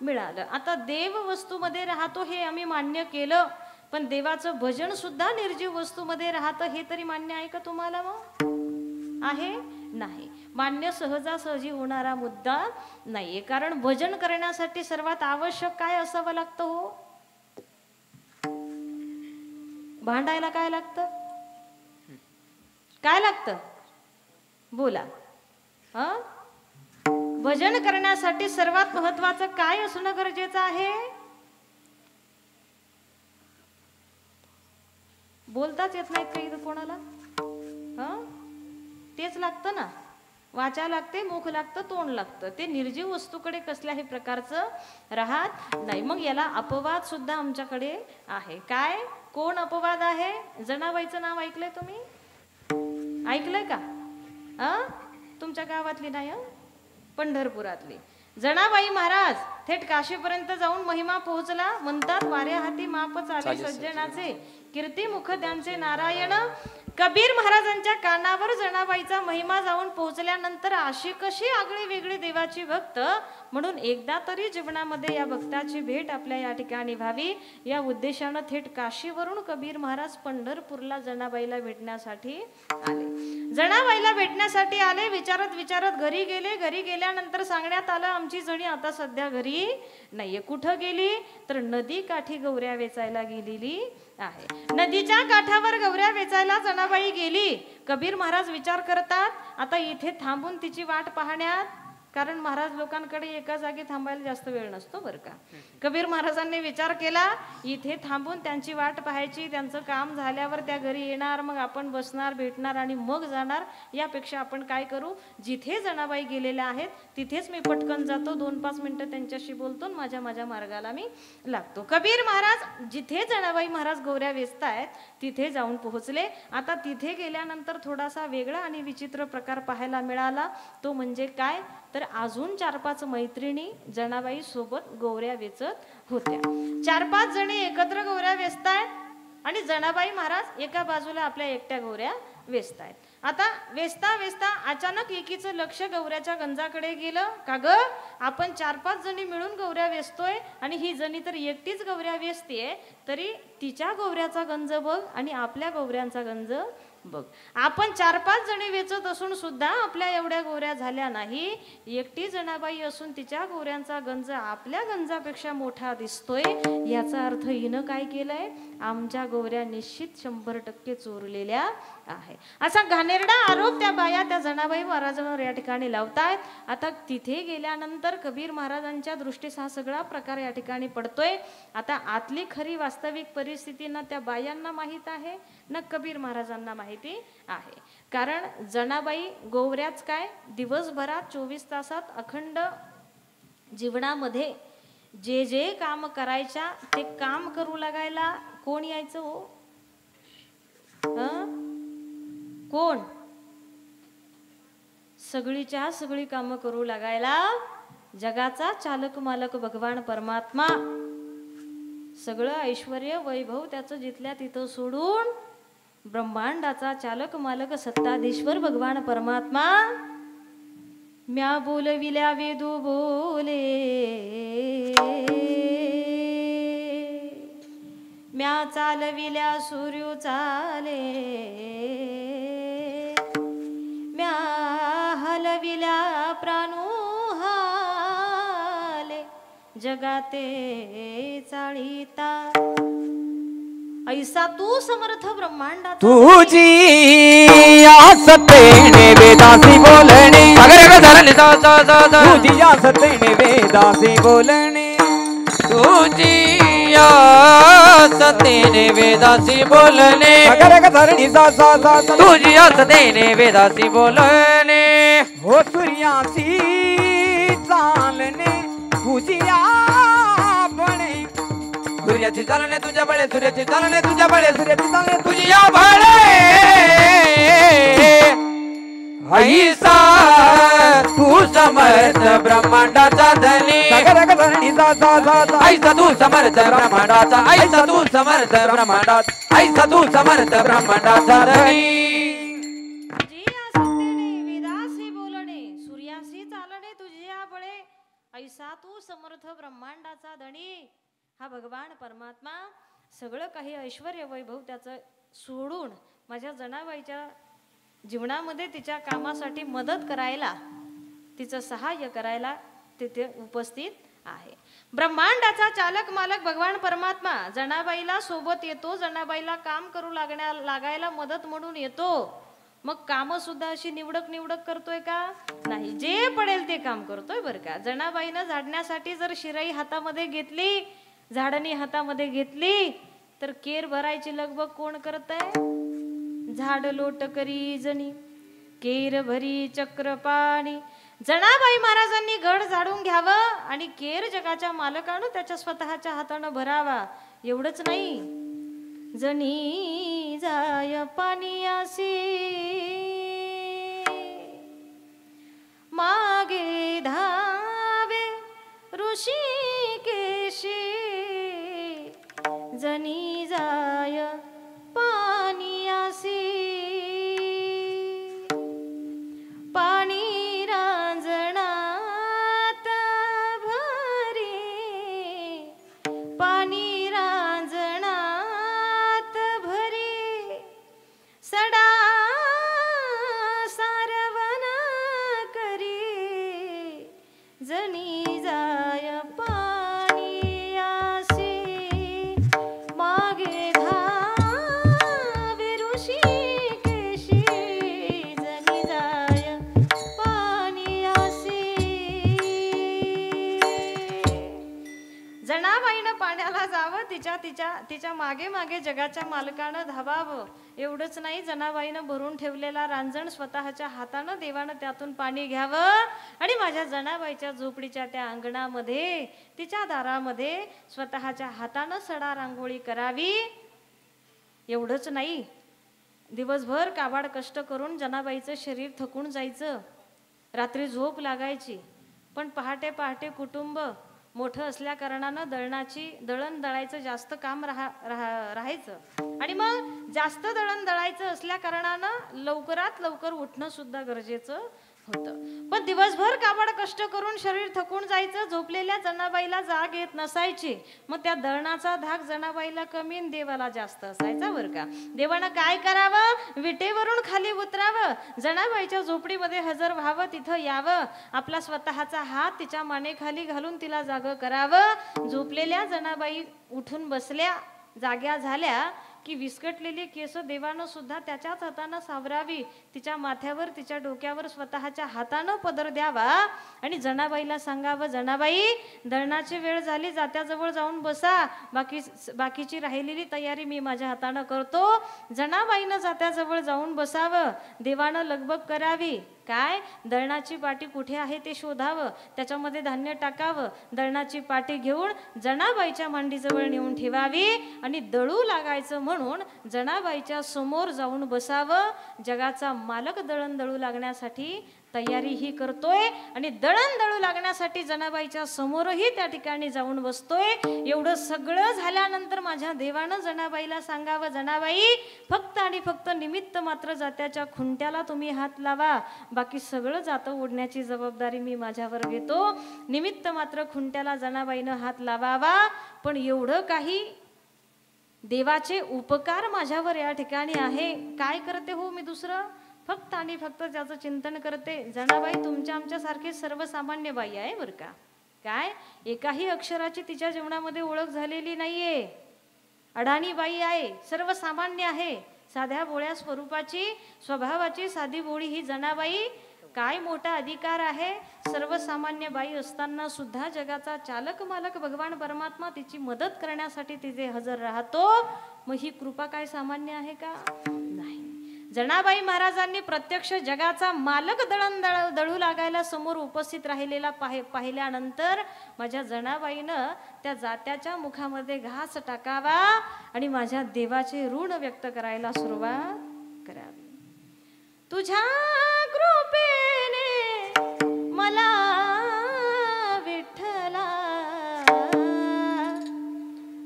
मिळालं. आता देव वस्तूमध्ये राहतो हे आम्ही मान्य केलं, पण देवाचं भजन सुद्धा निर्जीव वस्तूमध्ये राहतं हे तरी मान्य आहे का तुम्हाला? मग आहे नाही मान्य, सहजासहजी होणारा मुद्दा नाहीये. कारण भजन करण्यासाठी सर्वात आवश्यक काय असावं लागतं? हो, भांडायला काय लागतं? काय लागतं? बोला. भजन करण्यासाठी सर्वात महत्वाचं काय असणं गरजेचं आहे? बोलताच येत नाहीत काही कोणाला? तेच लागतं ना. वाचा लागते, मुख लागतं, तोंड लागतं. ते निर्जीव वस्तूकडे कसल्याही प्रकारचं राहत नाही. मग याला अपवाद सुद्धा आमच्याकडे आहे. काय? कोण अपवाद आहे? जनाबाईचं नाव ऐकलंय तुम्ही? ऐकलंय का? तुमच्या गावातली नाही, पंढरपुरातली जनाबाई महाराज थेट काशीपर्यंत जाऊन महिमा पोहोचला. म्हणतात, वाऱ्या हाती माप चाले सज्जनाचे, कीर्ती मुख त्यांचे नारायण. कबीर महाराजांच्या कानावर जनाबाईचा महिमा जाऊन पोहोचल्यानंतर अशी कशी आगळी वेगळी देवाची भक्त, म्हणून एकदा तरी जीवनामध्ये या भक्ताची भेट आपल्या या ठिकाणी व्हावी या उद्देशानं थेट काशीवरून कबीर महाराज पंढरपूरला जनाबाईला भेटण्यासाठी आले. जनाबाईला भेटण्यासाठी आले. विचारत विचारत घरी गेले. घरी गेल्यानंतर सांगण्यात आलं, आमची जणी आता सध्या घरी नाहीये. कुठं गेली? तर नदी काठी गौऱ्या वेचायला गेलेली आहे. नदीच्या काठावर गौऱ्या वेचायला जनाबाई गेली. कबीर महाराज विचार करतात, आता इथे थांबून तिची वाट पाहण्यात, कारण महाराज लोकांकडे एका जागी थांबायला जास्त वेळ नसतो बरं का. कबीर महाराजांनी विचार केला, इथे थांबून त्यांची वाट पाहायची, त्यांचं काम झाल्यावर त्या घरी येणार, मग आपण बसणार, भेटणार आणि मग जाणार. यापेक्षा आपण काय करू, जिथे जनाबाई गेलेल्या आहेत तिथेच मी पटकन जातो, 2-5 मिनिटं त्यांच्याशी बोलतो, माझ्या मार्गाला मी लागतो. कबीर महाराज जिथे जनाबाई महाराज गौऱ्या वेचतायत तिथे जाऊन पोहोचले. आता तिथे गेल्यानंतर थोडासा वेगळा आणि विचित्र प्रकार पाहायला मिळाला. तो म्हणजे काय, तर अजून 4-5 मैत्रिणी जनाबाई सोबत गौऱ्या वेचत होत्या. 4-5 जणी एकत्र गौऱ्या वेचतायत आणि जनाबाई महाराज एका बाजूला आपल्या एकट्या गौऱ्या वेचतायत. आता वेचता वेचता अचानक एकीचं लक्ष गौऱ्याच्या गंजाकडे गेलं. का ग, आपण 4-5 जणी मिळून गौऱ्या वेचतोय आणि ही जणी तर एकटीच गौऱ्या वेचतेय, तरी तिच्या गौऱ्याचा गंज बघ आणि आपल्या गौऱ्यांचा गंज बघ. आपण 4-5 जणी वेचत असून सुद्धा आपल्या एवढ्या गौऱ्या झाल्या नाही. एकटी जनाबाई असून तिच्या गौऱ्यांचा गंज आपल्या गंजापेक्षा मोठा दिसतोय. याचा अर्थ हिनं काय केलंय, आमच्या गौऱ्या निश्चित 100% चोरलेल्या आहे. असा घाणेरडा आरोप त्या बाया त्या जनाबाई महाराजांवर या ठिकाणी लावतायत. आता तिथे गेल्यानंतर कबीर महाराजांच्या दृष्टीस हा सगळा प्रकार या ठिकाणी पडतोय. आता आतली खरी वास्तविक परिस्थिती ना त्या बायांना माहीत आहे ना कबीर महाराजांना माहिती आहे. कारण जनाबाई गौऱ्याच काय, दिवसभरात 24 तासात अखंड जीवनामध्ये जे जे काम करायच्या ते काम करू लागायला कोण यायचं? हो, कोण? सगळीच्या सगळी कामं करू लागायला जगाचा चालक मालक भगवान परमात्मा. सगळं ऐश्वर्य वैभव त्याचं जिथल्या तिथं सोडून ब्रह्मांडाचा चालक मालक सत्ताधीश्वर भगवान परमात्मा म्या बोलविल्या वेदू बोले, म्या चालविल्या सूर्य चाले, म्या हलविल्या प्राणू हाले, जगाते चाळीता ऐसा तू समर्थ ब्रह्मांडाचा तुझी आसतेने वेदासी बोलणे, तुझी आसतेने वेदासी बोलणे, तुझी आसतेने वेदासी बोलणे, धरणी सा सा सा सा, तुझी आसतेने वेदासी बोलणे, हो सूर्यासी चालणे तुझी आपणे, सूर्याची चालणे तुझ्या बळे, सूर्याची चालणे तुझ्या बळे, सूर्याची चालणे तुझी या बळे ऐसा तू समर्थ ब्रह्मांडाचा धनी, धरणी सा सा सा सा, ऐसा तू समर्थ ब्रह्मांडाचा, ऐसा तू समर्थ ब्रह्मांडाचा, ऐसा तू समर्थ ब्रह्मांडाचा धनी. तुझी आसक्तीने वेदासी बोलणे, सूर्यासी चालणे तुझ्या बळे, ऐसा तू समर्थ ब्रह्मांडाचा धणी. हा भगवान परमात्मा सगळं काही ऐश्वर्य वैभव त्याचं सोडून माझ्या जनाबाईच्या जीवनामध्ये तिच्या कामासाठी मदत करायला, तिचं सहाय्य करायला तिथे उपस्थित आहे. ब्रह्मांडाचा चालक मालक भगवान परमात्मा जनाबाईला सोबत येतो, जनाबाईला काम करू लागायला मदत म्हणून येतो. मग काम सुद्धा अशी निवडक करतोय का? नाही, जे पडेल ते काम करतोय बरं का. जनाबाईनं झाडण्यासाठी जर शिराई हातामध्ये घेतली, झाडणी हातामध्ये घेतली, तर केर भरायची लगबग कोण करतंय? झाड लोट करी जणी केर भरी चक्र पाणी. जनाबाई महाराजांनी घड झाडून घ्यावं आणि केर जगाच्या मालकानं त्याच्या स्वतःच्या हातानं भरावा. एवढंच नाही, जणी जाय पाणीयासी मागे धावे ऋषिकेशी, जनी जाय पाणीयासी पाणी रांजणात भरी, पाणी रांजणात भरी, सडा सारवण करी, जनी जाय पाणीयासी मागे धावे ऋषिकेशी, जनी जाय पाणीयासी. जनाबाईनं पाण्याला जावं, तिच्या मागे मागे जगाच्या मालकानं धावावं. एवढंच नाही, जनाबाईनं भरून ठेवलेला रांजण स्वतःच्या हातानं देवानं त्यातून पाणी घ्यावं आणि माझ्या जनाबाईच्या झोपडीच्या त्या अंगणामध्ये, तिच्या दारामध्ये स्वतःच्या हातानं सडा रांगोळी करावी. एवढंच नाही, दिवसभर काबाड कष्ट करून जनाबाईचं शरीर थकून जायचं, रात्री झोप लागायची, पण पहाटे पहाटे कुटुंब मोठं असल्या कारणानं दळण दळायचं जास्त काम राहायचं आणि मग जास्त दळण दळायचं असल्या कारणानं लवकरात लवकर उठणं सुद्धा गरजेचं होतं. पण दिवसभर काबाड कष्ट करून शरीर थकून जायचं, झोपलेल्या जनाबाईला जाग येत नसायची. मग त्या दळणाचा धाक जनाबाईला कमी आणि देवाला जास्त असायचा बरं का. देवानं काय करावं? विटेवरून खाली उतरावं, जनाबाईच्या झोपडीमध्ये हजर व्हावं, तिथं यावं, आपला स्वतःचा हात तिच्या मानेखाली घालून तिला जागं करावं. झोपलेल्या जनाबाई उठून बसल्या, जाग्या झाल्या की विस्कटलेली केस देवानं सुद्धा त्याच्याच हातानं सावरावी, तिच्या माथ्यावर तिच्या डोक्यावर स्वतःच्या हातानं पदर द्यावा आणि जनाबाईला सांगावं, जनाबाई दळणाची वेळ झाली, जात्याजवळ जाऊन बसा, बाकीची राहिलेली तयारी मी माझ्या हातानं करतो. जनाबाईनं जात्याजवळ जाऊन बसावं, देवानं लगबग करावी. काय? दळणाची पाटी कुठे आहे ते शोधावं, त्याच्यामध्ये धान्य टाकावं, दळणाची पाटी घेऊन जनाबाईच्या मांडीजवळ नेऊन ठेवावी आणि दळू लागायचं म्हणून म्हणून जनाबाईच्या समोर जाऊन बसावं. जगाचा मालक दळण दळू लागण्यासाठी तयारीही करतोय आणि दळण दळू लागण्यासाठी जनाबाईच्या समोरही त्या ठिकाणी जाऊन बसतोय. एवढं सगळं झाल्यानंतर माझ्या देवानं जनाबाईला सांगावं, जनाबाई फक्त आणि फक्त निमित्त मात्र जात्याच्या खुंट्याला तुम्ही हात लावा, बाकी सगळं जातं ओढण्याची जबाबदारी मी माझ्यावर घेतो. निमित्त मात्र खुंट्याला जनाबाईनं हात लावावा. पण एवढं काही देवाचे उपकार माझ्यावर या ठिकाणी आहे, काय करते हो मी दुसरं? फक्त आणि फक्त त्याचं चिंतन करते. जनाबाई तुमच्या आमच्यासारखी सर्वसामान्य बाई आहे बरं का. काय एकाही अक्षराची तिच्या जीवनामध्ये ओळख झालेली नाहीये. अडाणी बाई आहे, सर्वसामान्य आहे, साध्या भोळ्या स्वरूपाची, स्वभावाची साधी भोळी ही जनाबाई. काय मोठा अधिकार आहे. सर्वसामान्य बाई असताना सुद्धा जगाचा चालक मालक भगवान परमात्मा तिची मदत करण्यासाठी तिचे हजर राहतो. मग ही कृपा काय सामान्य आहे का? नाही. जनाबाई महाराजांनी प्रत्यक्ष जगाचा मालक दळण दळू लागायला समोर उपस्थित राहिलेला पाहिल्यानंतर माझ्या जनाबाईनं त्या जात्याच्या मुखामध्ये घास टाकावा आणि माझ्या देवाचे ऋण व्यक्त करायला सुरुवात करावी. तुझ्या कृपेने मला विठ्ठला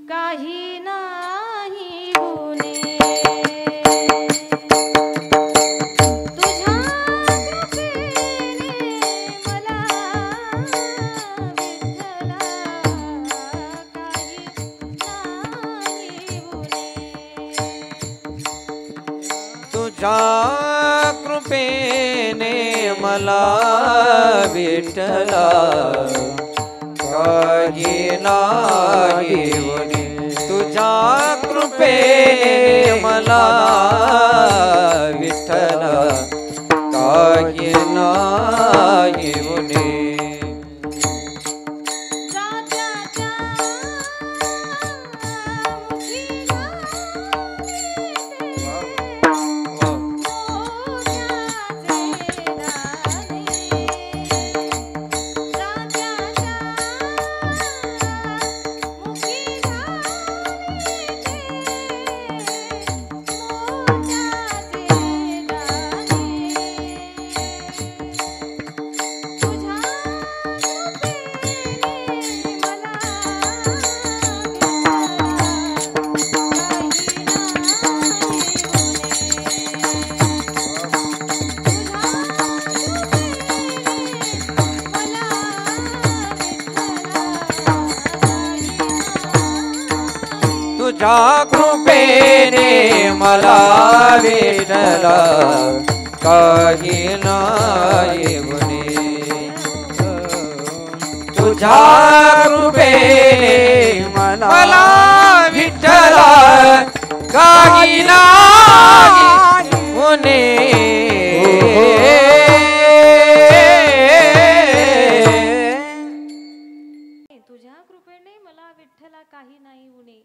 काही नाही गुणे. तुझ्या कृपेने मला विठ्ठला काही नाही गुणे. तुझ्या कृपेने मला विठ्ठला काही नाही गुणे. तुझ्या कृपेने मला विठ्ठला काही नाही गुणे. तुझ्या कृपेने मला विठ्ठला काही नाही गुणे.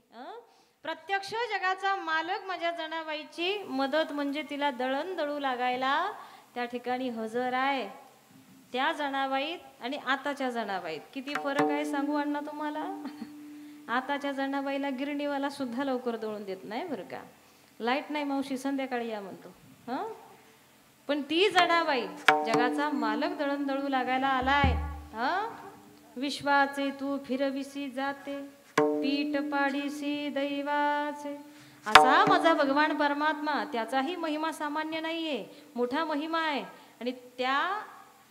प्रत्यक्ष जगाचा मालक माझ्या जनाबाईची मदत म्हणजे तिला दळण दळू लागायला त्या ठिकाणी हजर आहे. त्या जनाबाईत आणि आताच्या जनाबाईत किती फरक आहे सांगू अण्णा तुम्हाला. आताच्या जनाबाईला गिरणीवाला सुद्धा लवकर दळून देत नाही बरं का. लाईट नाही मावशी संध्याकाळी या म्हणतो. पण ती जनाबाई जगाचा मालक दळण दळू लागायला आलाय. विश्वाचे तू फिरविसी जाते, पीठ पाडीसी दैवाचे. असा माझा भगवान परमात्मा, त्याचाही महिमा सामान्य नाहीये, मोठा महिमा आहे. आणि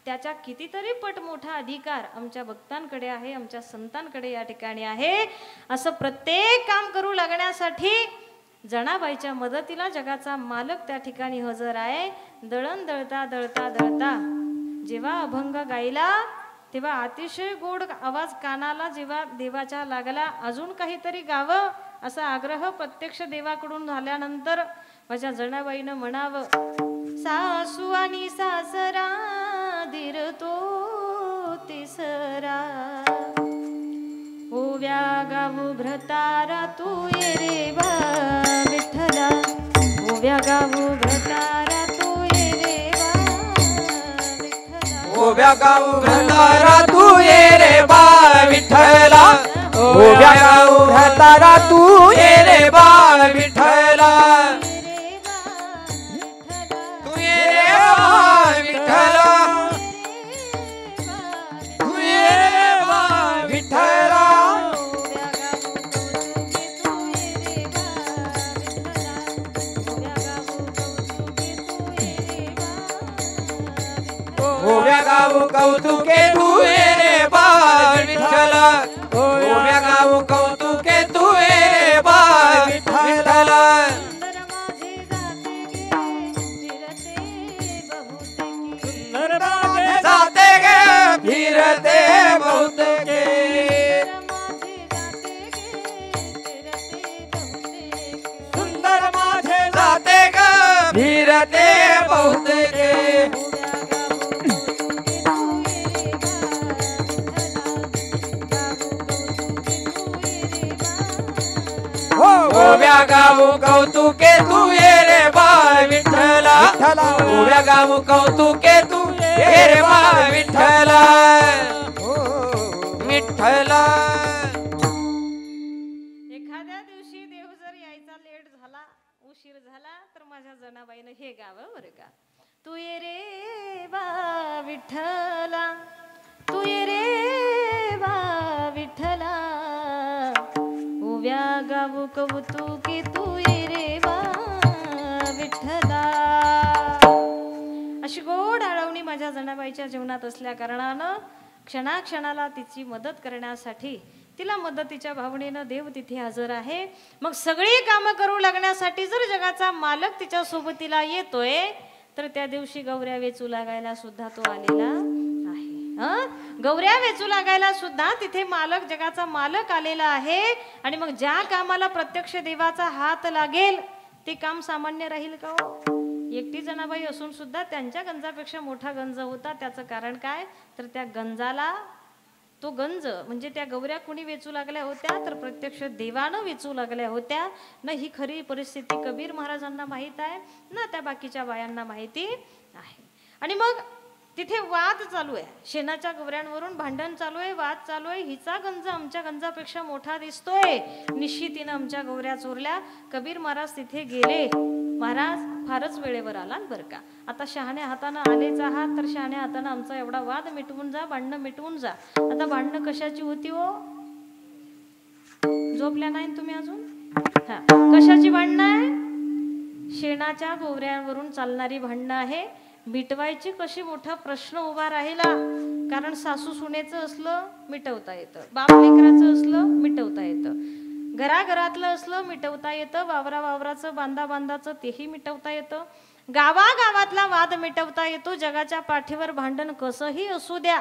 त्याच्या कितीतरी पट मोठा अधिकार आमच्या भक्तांकडे आहे, आमच्या संतांकडे या ठिकाणी आहे. असं प्रत्येक काम करू लागण्यासाठी जनाबाईच्या मदतीला जगाचा मालक त्या ठिकाणी हजर आहे. दळण दळता दळता दळता जेव्हा अभंग गायला तेव्हा अतिशय गोड आवाज कानाला जेव्हा देवाच्या लागला, अजून काहीतरी गावं असा आग्रह प्रत्यक्ष देवाकडून झाल्यानंतर माझ्या जनाबाईनं म्हणावं, सासू आणि सासरा दिरतो तिसरा, ओव्या गाऊ भ्रतारा तू ये रे बा विठ्ठला, ओव्या गाऊ भ्रतारा तू ये रे बा विठ्ठला, ओव्या गाऊ भ्रतारा तू ये रे बा विठ्ठला, ओव्या गाऊ भ्रतारा तू ये रे बा विठ्ठला. गाऊ कौतुके तुये रे बाळ विठ्ठल उभ्या गाऊ कौतुके तुये रे बाळ विठ्ठल जाते गे फिरते बहुतेके सुंदर माझे जाते ग फिरते बहुतेके उभ्या गाऊ कौतुके तू ये रे बाळ विठ्ठला उभ्या गाऊ कौतुके तू ये रे बाळ विठ्ठला विठ्ठला एखाद्या दिवशी देव जर यायचा लेट झाला उशीर झाला तर माझ्या जनाबाईनं हे गावं बरं का तू ये रे बा विठ्ठला तू ये रे बा विठ्ठला उभ्या गाऊ कौतुके तू ये रे बा विठ्ठला अशी गोड आळवणी माझ्या जनाबाईच्या जीवनात असल्या कारणानं क्षणाक्षणाला तिची मदत करण्यासाठी तिला मदतीच्या भावनेनं देव तिथे हजर आहे मग सगळी कामं करू लागण्यासाठी जर जगाचा मालक तिच्या सोबतीला येतोय तर त्या दिवशी गौऱ्या वेचू लागायला सुद्धा तो आलेला आहे गौऱ्या वेचू लागायला सुद्धा तिथे मालक जगाचा मालक आलेला आहे आणि मग ज्या कामाला प्रत्यक्ष देवाचा हात लागेल ते काम सामान्य राहील का हो एकटी जनाबाई असून सुद्धा त्यांच्या गंजापेक्षा मोठा गंज होता त्याचं कारण काय तर त्या गंजाला तो गंज म्हणजे त्या गौऱ्या कोणी वेचू लागल्या होत्या तर प्रत्यक्ष देवानं वेचू लागल्या होत्या न ही खरी परिस्थिती कबीर महाराजांना माहीत आहे ना त्या बाकीच्या बायांना माहिती आहे आणि मग तिथे वाद चालू आहे शेणाच्या गौऱ्यांवरून भांडण चालू आहे वाद चालू आहे हिचा गंज आमच्या गंजापेक्षा मोठा दिसतोय निश्चितीनं आमच्या गौऱ्या चोरल्या कबीर महाराज तिथे गेले महाराज फारच वेळेवर आला बरं का आता शहाण्या हातानं आलेच आहात तर शहाण्या हातानं आमचा एवढा वाद मिटवून जा भांडणं मिटवून जा आता भांडणं कशाची होती हो झोपल्या नाही तुम्ही अजून हा कशाची भांडणं आहे शेणाच्या गौऱ्यांवरून चालणारी भांडणं आहे मिटवायची कशी मोठा प्रश्न उभा राहिला कारण सासू सुनेचं असलं मिटवता येतं बाप लेकराचं असलं मिटवता येतं घराघरातलं असलं मिटवता येतं वावरा वावराचं बांधा बांधाचं तेही मिटवता येतं गावागावातला वाद मिटवता येतो जगाच्या पाठीवर भांडण कसंही असू द्या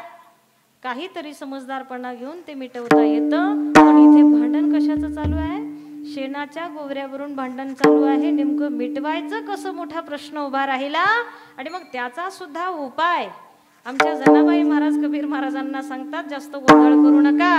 काहीतरी समजदारपणा घेऊन ते मिटवता येतं पण इथे भांडण कशाचं चालू आहे शेणाच्या गोवऱ्यावरून भांडण चालू आहे नेमकं मिटवायचं कसं मोठा प्रश्न उभा राहिला आणि मग त्याचा सुद्धा उपाय आमच्या जनाबाई महाराज कबीर महाराजांना सांगतात जास्त गोंधळ करू नका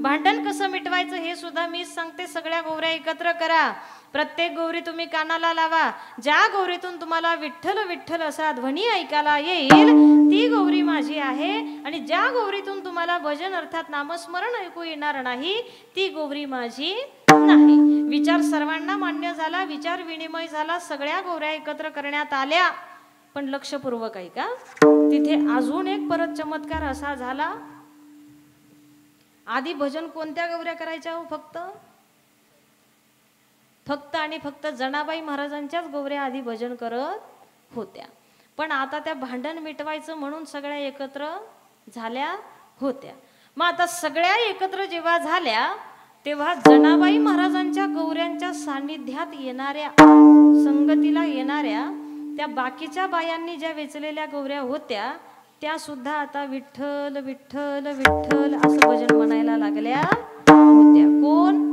भांडण कसं मिटवायचं हे सुद्धा मीच सांगते सगळ्या गोवऱ्या एकत्र करा प्रत्येक गौरी तुम्ही कानाला लावा ज्या गौरीतून तुम्हाला विठ्ठल विठ्ठल असा ध्वनी ऐकायला येईल ती गौरी माझी आहे आणि ज्या गौरीतून तुम्हाला भजन अर्थात नामस्मरण ऐकू येणार नाही ती गौरी माझी नाही विचार सर्वांना मान्य झाला विचार विनिमय झाला सगळ्या गौऱ्या एकत्र करण्यात आल्या पण लक्षपूर्वक ऐका तिथे अजून एक परत चमत्कार असा झाला आधी भजन कोणत्या गौऱ्या करायच्या हो फक्त आणि फक्त जनाबाई महाराजांच्याच गौऱ्या आधी भजन करत होत्या पण आता त्या भांडण मिटवायचं म्हणून सगळ्या एकत्र झाल्या होत्या मग आता सगळ्या एकत्र जेव्हा झाल्या तेव्हा जनाबाई महाराजांच्या गौऱ्यांच्या सान्निध्यात येणाऱ्या संगतीला येणाऱ्या त्या बाकीच्या बायांनी ज्या वेचलेल्या गौऱ्या होत्या त्या सुद्धा आता विठ्ठल विठ्ठल विठ्ठल असं भजन म्हणायला लागल्या होत्या कोण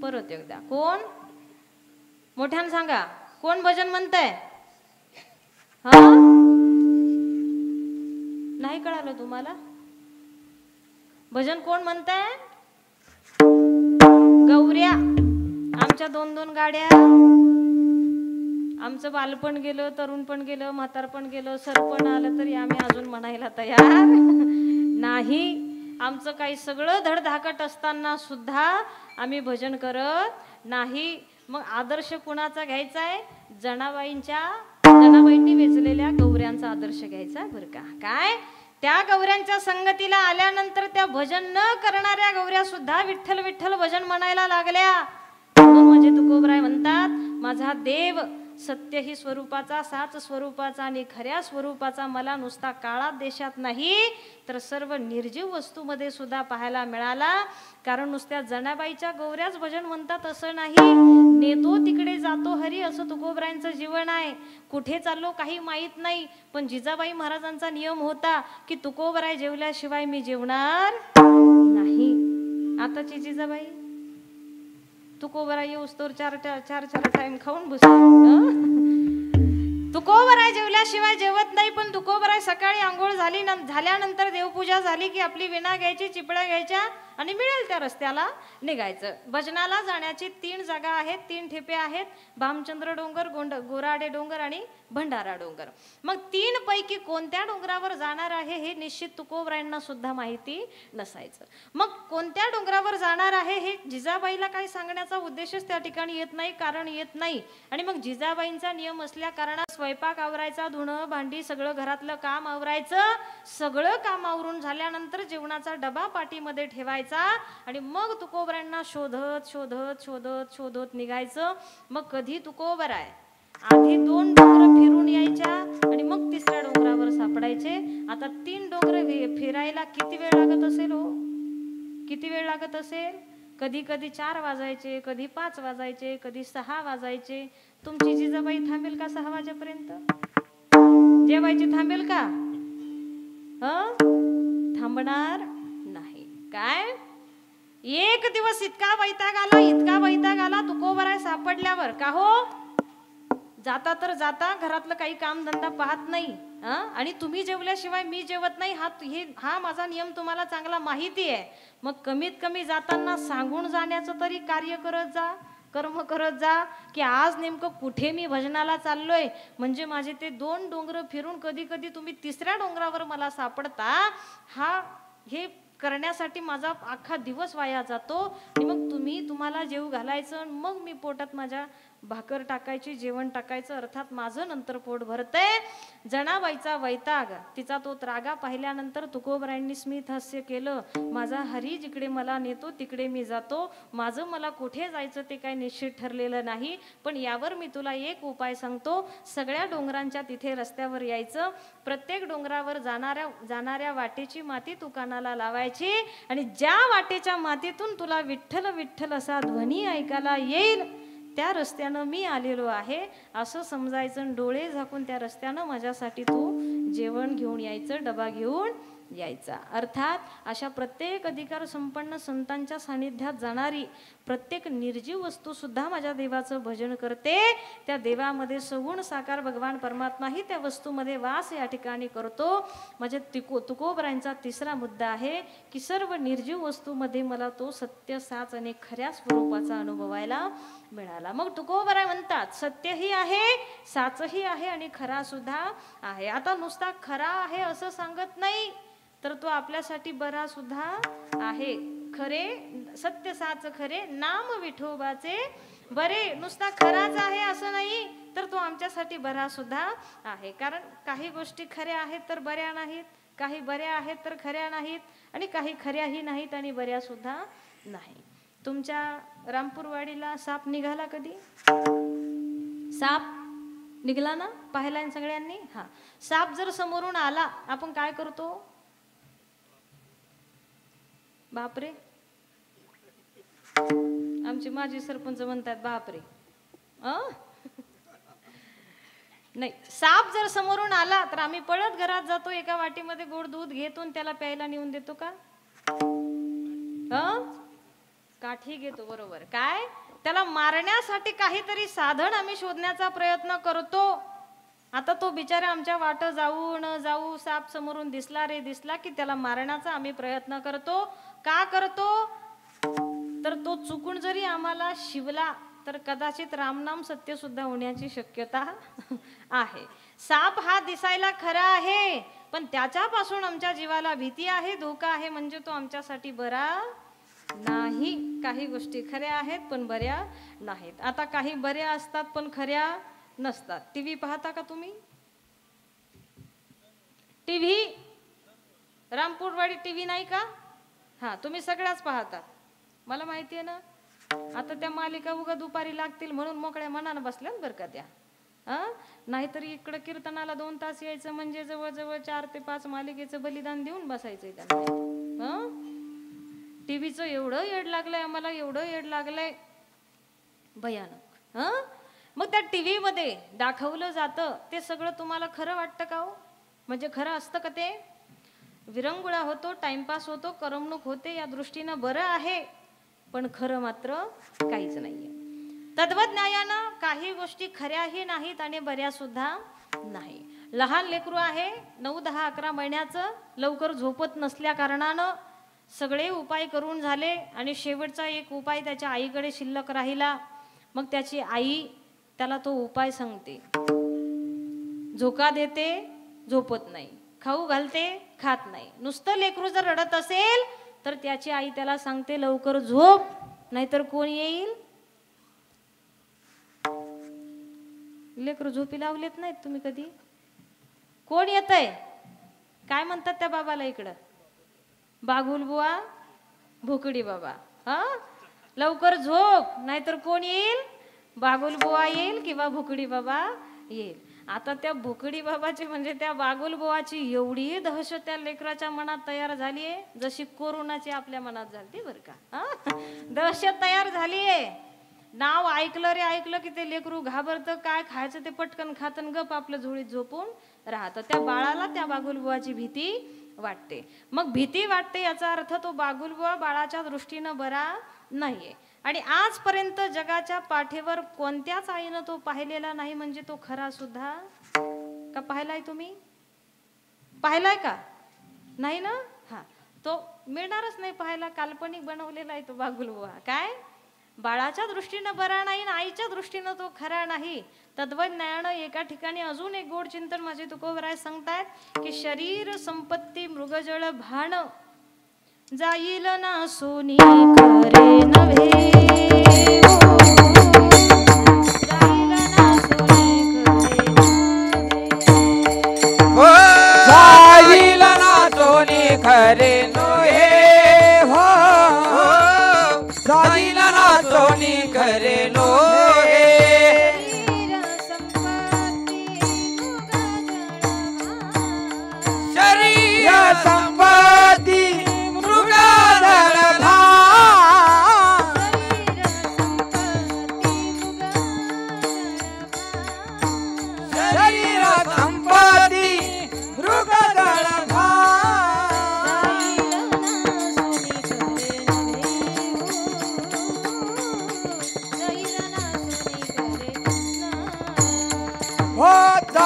परत एकदा कोण मोठ्यानं सांगा कोण भजन म्हणताय हा नाही कळालं तुम्हाला भजन कोण म्हणताय गौऱ्या आमच्या दोन दोन गाड्या आमचं बालपण गेलं तरुणपण गेलं म्हातारपण गेलं सरपण आलं तरी आम्ही अजून म्हणायला तयार नाही आमचं काही सगळं धडधाकट असताना सुद्धा आम्ही भजन करत नाही मग आदर्श कुणाचा घ्यायचा आहे जनाबाईंनी वेचलेल्या गौऱ्यांचा आदर्श घ्यायचा बरं का काय त्या गौऱ्यांच्या संगतीला आल्यानंतर त्या भजन न करणाऱ्या गौऱ्या सुद्धा विठ्ठल विठ्ठल भजन म्हणायला लागल्या म्हणून म्हणजे तुकोबराय म्हणतात माझा देव सत्य ही स्वरूपाचा, साच स्वरूपाचा आणि खऱ्या स्वरूपाचा मला नुसता काळात देशात नाही तर सर्व निर्जीव वस्तूमध्ये सुद्धा पाहायला मिळाला. कारण नुसत्या जनाबाईच्या गौऱ्याच भजन म्हणतात असं नाही, नेतो तिकडे जातो हरी असं तुकोबरायांचं जीवन आहे. कुठे चाललो काही माहीत नाही, पण जिजाबाई महाराजांचा नियम होता की तुकोबराय जेवल्याशिवाय मी जेवणार नाही. आताची जिजाबाई तुकोबराय येऊस तर चार टाइम खाऊन बसतो. तुकोबराय जेवल्याशिवाय जेवत नाही, पण तुकोबराय सकाळी आंघोळ झाल्यानंतर देवपूजा झाली की आपली विणा घ्यायची, चिपळ्या घ्यायच्या आणि मिळेल त्या रस्त्याला निघायचं. भजनाला जाण्याची 3 जागा आहेत, 3 ठेपे आहेत, भामचंद्र डोंगर, गोराडे डोंगर आणि भंडारा डोंगर. मग 3 पैकी कोणत्या डोंगरावर जाणार आहे हे निश्चित तुकोबरायांना सुद्धा माहिती नसायचं. मग कोणत्या डोंगरावर जाणार आहे हे जिजाबाईला काही सांगण्याचा उद्देशच त्या ठिकाणी येत नाही, कारण येत नाही. आणि मग जिजाबाईंचा नियम असल्या कारणात स्वयंपाक आवरायचा, धुणं भांडी सगळं घरातलं काम आवरायचं. सगळं काम आवरून झाल्यानंतर जेवणाचा डबा पाठीमध्ये ठेवायचा आणि मग तुकोबरायांना शोधत शोधत शोधत शोधत निघायचं. मग कधी तुकोबराय आधी 2 डोंगर फिरून यायच्या आणि मग 3ऱ्या डोंगरावर सापडायचे. आता 3 डोंगर फिरायला किती वेळ लागत असेल हो? किती वेळ लागत असेल? कधी कधी 4 वाजायचे, कधी 5 वाजायचे, कधी 6 वाजायचे. तुमची जिजाबाई थांबेल का 6 वाजेपर्यंत? जेवायची थांबेल का? थांबणार नाही. काय एक दिवस इतका वैताग आला तुकोबराय सापडल्यावर. का हो? जाता तर जाता घरातलं काही काम धंदा पाहत नाही, आणि तुम्ही जेवल्याशिवाय मी जेवत नाही हा माझा नियम तुम्हाला चांगला माहिती आहे. मग कमीत कमी जाताना सांगून जाण्याचं तरी कार्य करत जा, कर्म करत जा की आज नेमकं कुठे मी भजनाला चाललोय. म्हणजे माझे ते 2 डोंगर फिरून कधी कधी तुम्ही 3ऱ्या डोंगरावर मला सापडता. हे करण्यासाठी माझा अख्खा दिवस वाया जातो. आणि मग तुम्हाला जेव घालायचं, मग मी पोटात माझ्या भाकर टाकायची, जेवण टाकायचं, अर्थात माझं नंतर पोट भरतंय. जनाबाईचा वैताग, तिचा तो त्रागा पाहिल्यानंतर तुकोबरायांनी स्मित हास्य केलं. माझा हरी जिकडे मला नेतो तिकडे मी जातो. माझं मला कुठे जायचं ते काही निश्चित ठरलेलं नाही, पण यावर मी तुला एक उपाय सांगतो. सगळ्या डोंगरांच्या तिथे रस्त्यावर यायचं. प्रत्येक डोंगरावर जाणाऱ्या वाटेची माती तू कानाला लावायची आणि ज्या वाटेच्या मातीतून तुला विठ्ठल विठ्ठल असा ध्वनी ऐकायला येईल त्या रस्त्यानं मी आलेलो आहे असं समजायचं. डोळे झाकून त्या रस्त्यानं माझ्यासाठी तू जेवण घेऊन यायचं, डबा घेऊन यायचा. अर्थात अशा प्रत्येक अधिकार संपन्न संतांच्या सानिध्यात जाणारी प्रत्येक निर्जीव वस्तू सुद्धा माझ्या देवाचं भजन करते. त्या देवामध्ये सगुण साकार भगवान परमात्माही त्या वस्तूमध्ये वास या ठिकाणी करतो. म्हणजे तुकोबरायांचा 3रा मुद्दा आहे की सर्व निर्जीव वस्तूमध्ये मला तो सत्य, साच आणि खऱ्या स्वरूपाचा अनुभवायला मिळाला. मग तुकोबराय म्हणतात सत्यही आहे, साचही आहे आणि खरा सुद्धा आहे. आता नुसता खरा आहे असं सांगत नाही, तर तो आपल्यासाठी बरा सुद्धा आहे. खरे सत्य साच खरे नाम विठोबाचे बरे. नुसता खराच आहे असं नाही, तर तो आमच्यासाठी बरा सुद्धा आहे. कारण काही गोष्टी खऱ्या आहेत तर बऱ्या नाहीत, काही बऱ्या आहेत तर खऱ्या नाहीत, आणि काही खऱ्याही नाहीत आणि बऱ्या सुद्धा नाही. तुमच्या रामपूरवाडीला साप निघाला कधी? साप निघाला ना? पाहिला सगळ्यांनी? साप जर समोरून आला आपण काय करतो? बापरे. आमचे माजी सरपंच म्हणतात बापरे. नाही, साप जर समोरून आला तर आम्ही पळत घरात जातो, एका वाटीमध्ये गोड दूध घेतो आणि त्याला प्यायला नेऊन देतो का? काठी घेतो, बरोबर. काय त्याला मारण्यासाठी काहीतरी साधन आम्ही शोधण्याचा प्रयत्न करतो. आता तो बिचारा आमच्या वाट जाऊ न जाऊ साप समोरून दिसला की त्याला मारण्याचा आम्ही प्रयत्न करतो. का करतो? तर तो चुकून जरी आम्हाला शिवला तर कदाचित रामनाम सत्य सुद्धा होण्याची शक्यता आहे. साप हा दिसायला खरा आहे, पण त्याच्यापासून आमच्या जीवाला भीती आहे, धोका आहे. म्हणजे तो आमच्यासाठी बरा नाही. काही गोष्टी खऱ्या आहेत पण बऱ्या नाहीत. आता काही बऱ्या असतात पण खऱ्या नसतात. टीव्ही पाहता का तुम्ही? टीव्ही रामपूरवाडी टीव्ही नाही का? तुम्ही सगळ्याच पाहता, मला माहिती आहे ना. आता त्या मालिका उगा दुपारी लागतील म्हणून मोकळ्या मनानं बसल्यात बरं का त्या. नाहीतर इकडं कीर्तनाला 2 तास यायचं म्हणजे जवळजवळ 4 ते 5 मालिकेचं बलिदान देऊन बसायचंय त्यांना. टीव्हीचं एवढं येड लागलंय आम्हाला, एवढं येड लागलंय भयानक. मग त्या टीव्ही मध्ये दाखवलं जातं ते सगळं तुम्हाला खरं वाटतं का हो? म्हणजे खरं असतं का ते? विरंगुळा होतो, टाइमपास होतो, करमणूक होते, या दृष्टीनं बरं आहे, पण खरं मात्र काहीच नाहीये. तत्वज्ञानानं काही गोष्टी खऱ्याही नाहीत आणि बऱ्या सुद्धा नाही. लहान लेकरू आहे 9, 10, 11 महिन्याचं, लवकर झोपत नसल्या कारणानं सगळे उपाय करून झाले आणि शेवटचा एक उपाय त्याच्या आईकडे शिल्लक राहिला. मग त्याची आई त्याला तो उपाय सांगते, झोका देते, झोपत नाही, खाऊ घालते, खात नाही. नुसतं लेकरू जर रडत असेल तर त्याची आई त्याला सांगते लवकर झोप, नाहीतर कोण येईल. लेकरू झोपी लावलेत नाहीत तुम्ही कधी? कोण येतंय? काय म्हणतात त्या बाबाला इकडं? बागुल बुवा, भुकडी बाबा. लवकर झोप, नाहीतर कोण येईल? बागुल बुवा येईल किंवा भुकडी बाबा येईल. आता त्या भुकडी बाबाची म्हणजे त्या बागुल बुवाची एवढी दहशत त्या लेकराच्या मनात तयार झाली आहे, जशी कोरोनाची आपल्या मनात झाली बरं का. दहशत तयार झाली आहे. नाव ऐकलं रे ऐकलं की ते लेकरू घाबरतं, काय खायचं ते पटकन खातन गप आपलं झोळीत झोपून राहतं. त्या बाळाला त्या बागुलबुवाची भीती वाटते. मग भीती वाटते याचा अर्थ तो बागुलबुवा बाळाच्या दृष्टीनं बरा नाहीये. आणि आजपर्यंत जगाच्या पाठीवर कोणत्याच आईनं तो पाहिलेला नाही, म्हणजे तो खरा सुद्धा का? पाहिलाय तुम्ही? पाहिलाय का? नाही ना. तो मिळणारच नाही पाहायला, काल्पनिक बनवलेला आहे तो बागुलबुवा. काय? बाळाच्या दृष्टीनं बरा नाही आणि आईच्या दृष्टीनं तो खरा नाही. तत्वज्ञानानं एका ठिकाणी अजून एक गोड चिंतन माझे तुकोबराय सांगतायत की शरीर संपत्ती मृगजळ भान जाईल ना सोनी करे नव्हे. जाईल ना सोनी जाईल ना सोनी खरे नव्हे. जाईल ना सोनी खरे नव्हे. शरीर संपत्ती मृगजळ भान. शरीर संपत्ती मृगजळ भान.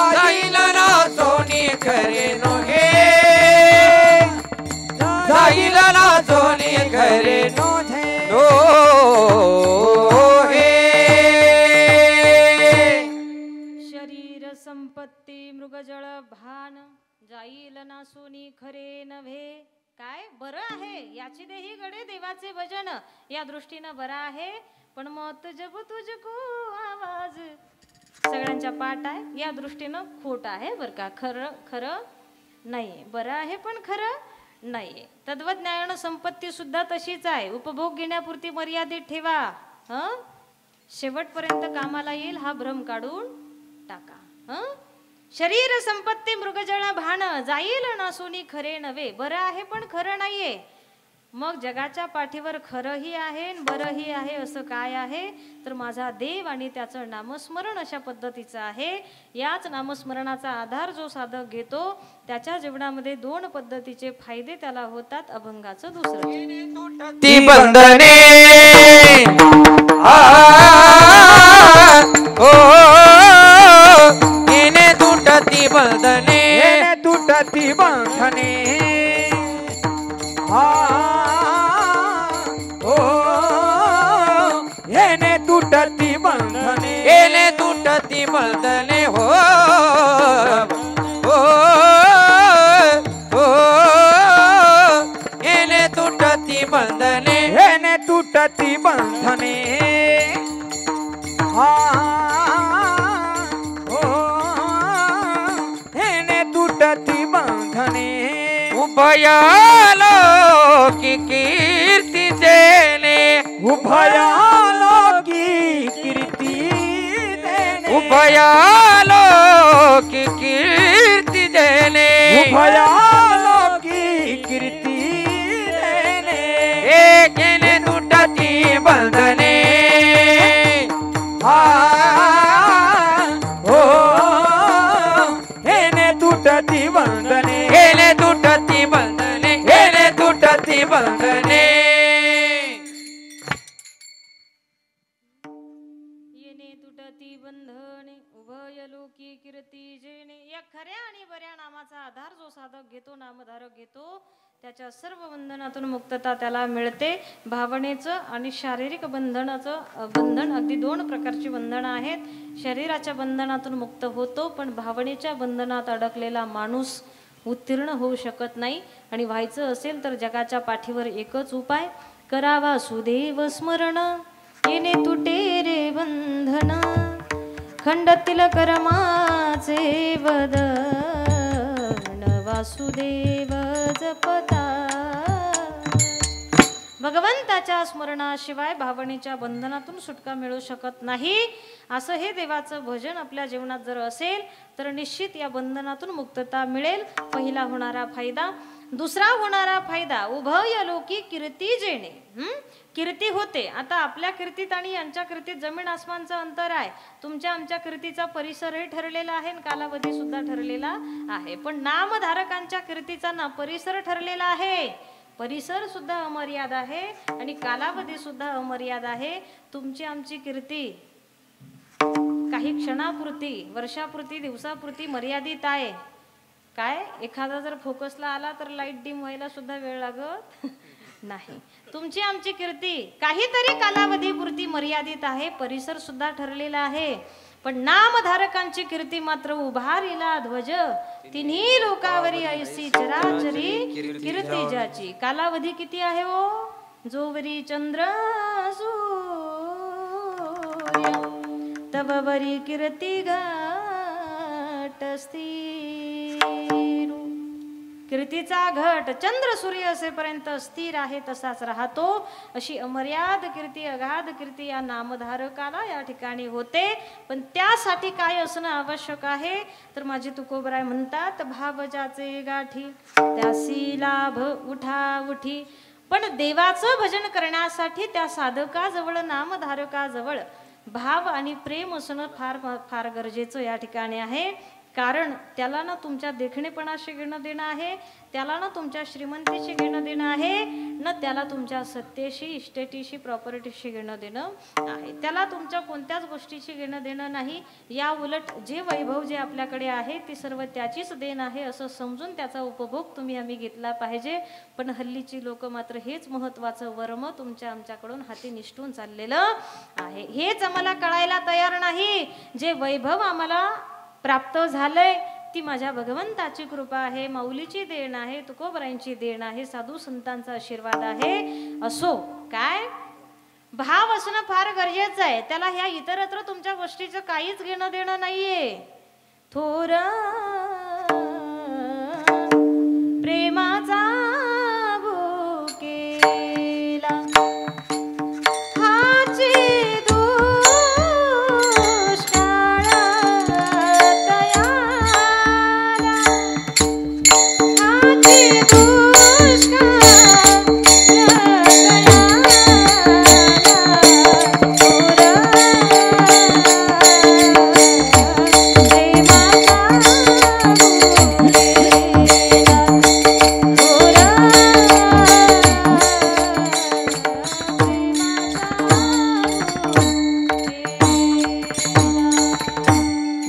जाईल ना सोनी खरे नव्हे. जाईल ना सोनी खरे नव्हे. शरीर संपत्ती मृगजळ भान जाईल ना सोनी खरे नव्हे. काय बरं आहे याची देही गडे देवाचे भजन, या दृष्टीनं बरं आहे. पण मत जब तुझको आवाज सगळ्यांच्या पाठ आहे, या दृष्टीनं खोट आहे बरं का. खरं खरं नाहीये. बरं आहे पण खरं नाहीये. तत्वज्ञान संपत्ती सुद्धा तशीच आहे, उपभोग घेण्यापुरती मर्यादित ठेवा. शेवटपर्यंत कामाला येईल हा भ्रम काढून टाका. शरीर संपत्ती मृगजळ भान जाईल ना सोनी खरे नव्हे. बरं आहे पण खरं नाहीये. मग जगाच्या पाठीवर खरंही आहे बरंही आहे असं काय आहे तर माझा देव आणि त्याचं नामस्मरण अशा पद्धतीचं आहे. याच नामस्मरणाचा आधार जो साधक घेतो त्याच्या जीवनामध्ये 2 पद्धतीचे फायदे त्याला होतात. अभंगाचं दुसरं ती बंधने येणे तुटती बंधने. येणे तुटती बंधने. येणे तुटती बंधने. येणे तुटती बंधने. हो येणे तुटती बंधने. येणे तुटती बंधने. येणे तुटती बंधने. उभयालो की कीर्ती देणे. उभयालो की कीर्ती देणे. उभया तुटती बंधने गेले तुटती बंधने गेले तुटती बंधने येणे तुटती बंधने उभय लोकी कीर्ती जेणे. या खऱ्या आणि बऱ्या नामाचा आधार जो साधक घेतो, नामधारक घेतो, त्याच्या सर्व बंधनातून मुक्तता त्याला मिळते. भावनेचं आणि शारीरिक बंधनाचं बंधन अगदी दोन प्रकारची बंधनं आहेत. शरीराच्या बंधनातून मुक्त होतो, पण भावनेच्या बंधनात अडकलेला माणूस उत्तीर्ण होऊ शकत नाही. आणि व्हायचं असेल तर जगाच्या पाठीवर एकच उपाय करावा, सुदेव स्मरण. येणे तुटे रे बंधन खंडतील कर्माचे वदन वासुदेव जपता. भगवंताच्या स्मरणाशिवाय भावनेच्या बंधनातून सुटका मिळू शकत नाही. असं हे देवाचं भजन आपल्या जीवनात जर असेल तर निश्चित या बंधनातून मुक्तता मिळेल. पहिला होणारा फायदा. दुसरा होणारा फायदा उभय लोकी कीर्ती जेणे. कीर्ती होते. आता आपल्या कीर्तीत आणि यांच्या कीर्तीत जमीन आसमानचं अंतर आहे. तुमच्या आमच्या कीर्तीचा परिसरही ठरलेला आहे आणि कालावधी सुद्धा ठरलेला आहे. पण नामधारकांच्या कीर्तीचा ना परिसर ठरलेला आहे, परिसर सुद्धा अमर्याद आहे आणि कालावधी सुद्धा अमर्याद आहे. तुमची आमची कीर्ती काही क्षणापुरती, वर्षापुरती, दिवसापुरती मर्यादित आहे. काय एखादा जर फोकसला आला तर लाईट डिम व्हायला सुद्धा वेळ लागत नाही. तुमची आमची कीर्ती काहीतरी कालावधीपुरती मर्यादित आहे, परिसर सुद्धा ठरलेला आहे. पण नामधारकांची कीर्ती मात्र उभारिला ध्वज तिन्ही लोकावरी ऐसी चराचरी कीर्ती ज्याची. कालावधी किती आहे हो? जोवरी चंद्र सूर्य तववरी कीर्ती घट स्थिर. कीर्तीचा घट चंद्र सूर्य असेपर्यंत स्थिर आहे, तसाच राहतो. अशी अमर्याद कीर्ती, अगाध कीर्ती या नामधारकाला या ठिकाणी होते. पण त्यासाठी काय असणं आवश्यक आहे तर माझे तुकोबराय म्हणतात, भाव ज्याचे गाठी त्यासी लाभ उठा उठी. पण देवाचं भजन करण्यासाठी त्या साधकाजवळ, नामधारकाजवळ भाव आणि प्रेम असणं फार फार गरजेचं या ठिकाणी आहे. कारण त्याला ना तुमच्या देखणेपणाशी घेणं देणं आहे, त्याला ना तुमच्या श्रीमंतीशी घेणं देणं आहे, न त्याला तुमच्या सत्तेशी, इस्टेटीशी, प्रॉपर्टीशी घेणं देणं आहे. त्याला तुमच्या कोणत्याच गोष्टीशी घेणं देणं नाही. या उलट जे वैभव जे आपल्याकडे आहे ती सर्व त्याचीच देण आहे असं समजून त्याचा उपभोग तुम्ही आम्ही घेतला पाहिजे. पण हल्लीची लोक मात्र हेच महत्त्वाचं वर्म तुमच्या आमच्याकडून हाती निष्ठून चाललेलं आहे. हेच आम्हाला कळायला तयार नाही. जे वैभव आम्हाला प्राप्त झालंय ती माझ्या भगवंताची कृपा आहे, माऊलीची देण आहे, तुकोबरायांची देण आहे, साधू संतांचा आशीर्वाद आहे. असो काय भाव असणं फार गरजेचं आहे. त्याला ह्या इतरत्र तुमच्या गोष्टीचं काहीच घेणं देणं नाहीये. थोर प्रेमाचा भुकेला हाची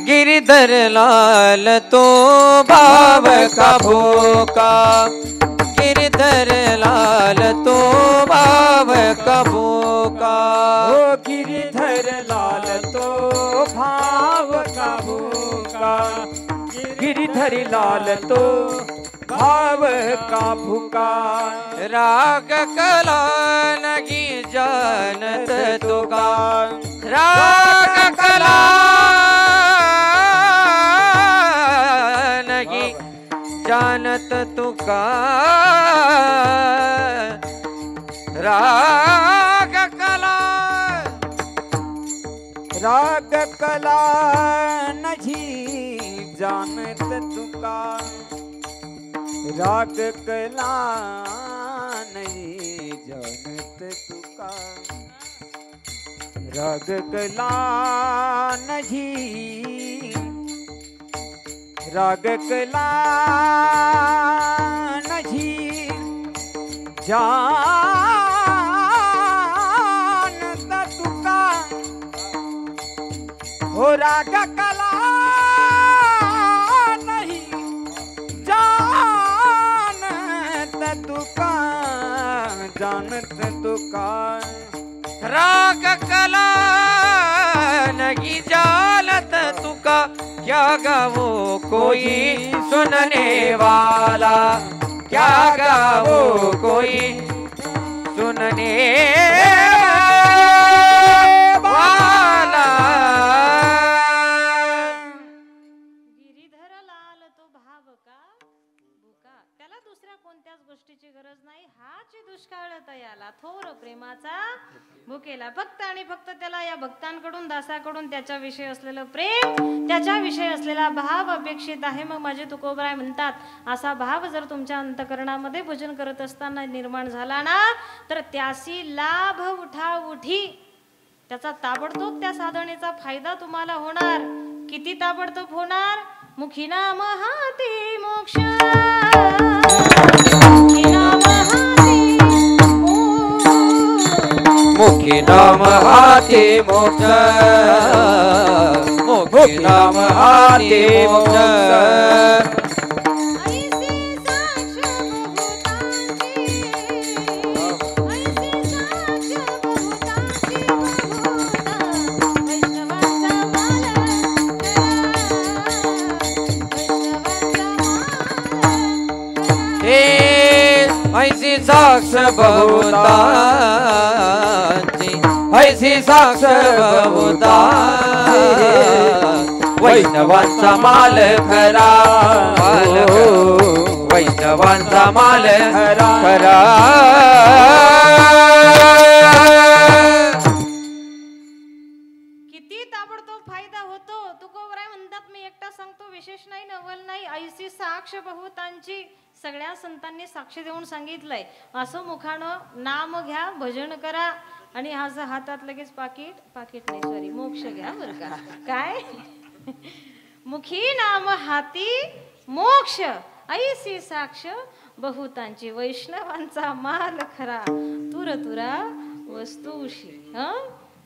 गिरधर लाल तो भाव का भूका, गिरधर लाल तो भाव का भूका. ओ गिरिधर लाल तो भाव का भूका, गिरिधर लाल तो भाव का भूका. राग कला नहीं जानत तुका, राग कला नहीं जानत तुका. राग कला, राग कला नहीं जानत तुका, राग कला नहीं जानत तुका. राग कला नहीं, राग कला नाही जानत तुका हो राग कला नाही जानत तुका जानत तुका राग कला नहीं जानत तुका क्या गावो कोई सुनने वाला क्या गावो कोई सुनने वाला गिरीधर लाल तो भाव का भुका त्याला दुसऱ्या कोणत्याच गोष्टीची गरज नाही हाच दुष्काळ तयाला थोर प्रेमाचा भुकेला फक्त आणि फक्त त्याला या भक्तांकडून दासाकडून त्याच्याविषयी असलेलं प्रेम त्याच्याविषयी असलेला भाव अपेक्षित आहे मग माझे तुकोबराय म्हणतात असा भाव जर तुमच्या अंतकरणामध्ये भजन करत असताना निर्माण झाला ना तर त्यासी लाभ उठा उठी त्याचा ताबडतोब त्या साधनेचा फायदा तुम्हाला होणार किती ताबडतोब होणार मुखी नाम हाती मोक्ष मुखी नाम हाती मोक्ष मुखी नाम हाती मोक्ष ऐसी साक्ष बहुतांची ऐसी साक्ष बहुता वैष्णवांचा माल खरा वैष्णवांचा माल खरा किती ताबडतोब फायदा होतो तुकोबराय म्हणतात मी एकटा सांगतो विशेष नाही नवल नाही ऐसी साक्ष बहुतांची सगळ्या संतांनी साक्ष देऊन सांगितलंय असं मुखानं नाम घ्या भजन करा आणि असं हातात लगेच पाकिट नाही सॉरी मोक्ष घ्या बरं का काय मुखी नाम हाती मोक्ष ऐसी साक्ष बहुतांची वैष्णवांचा माल खरा तुरा वस्तूशी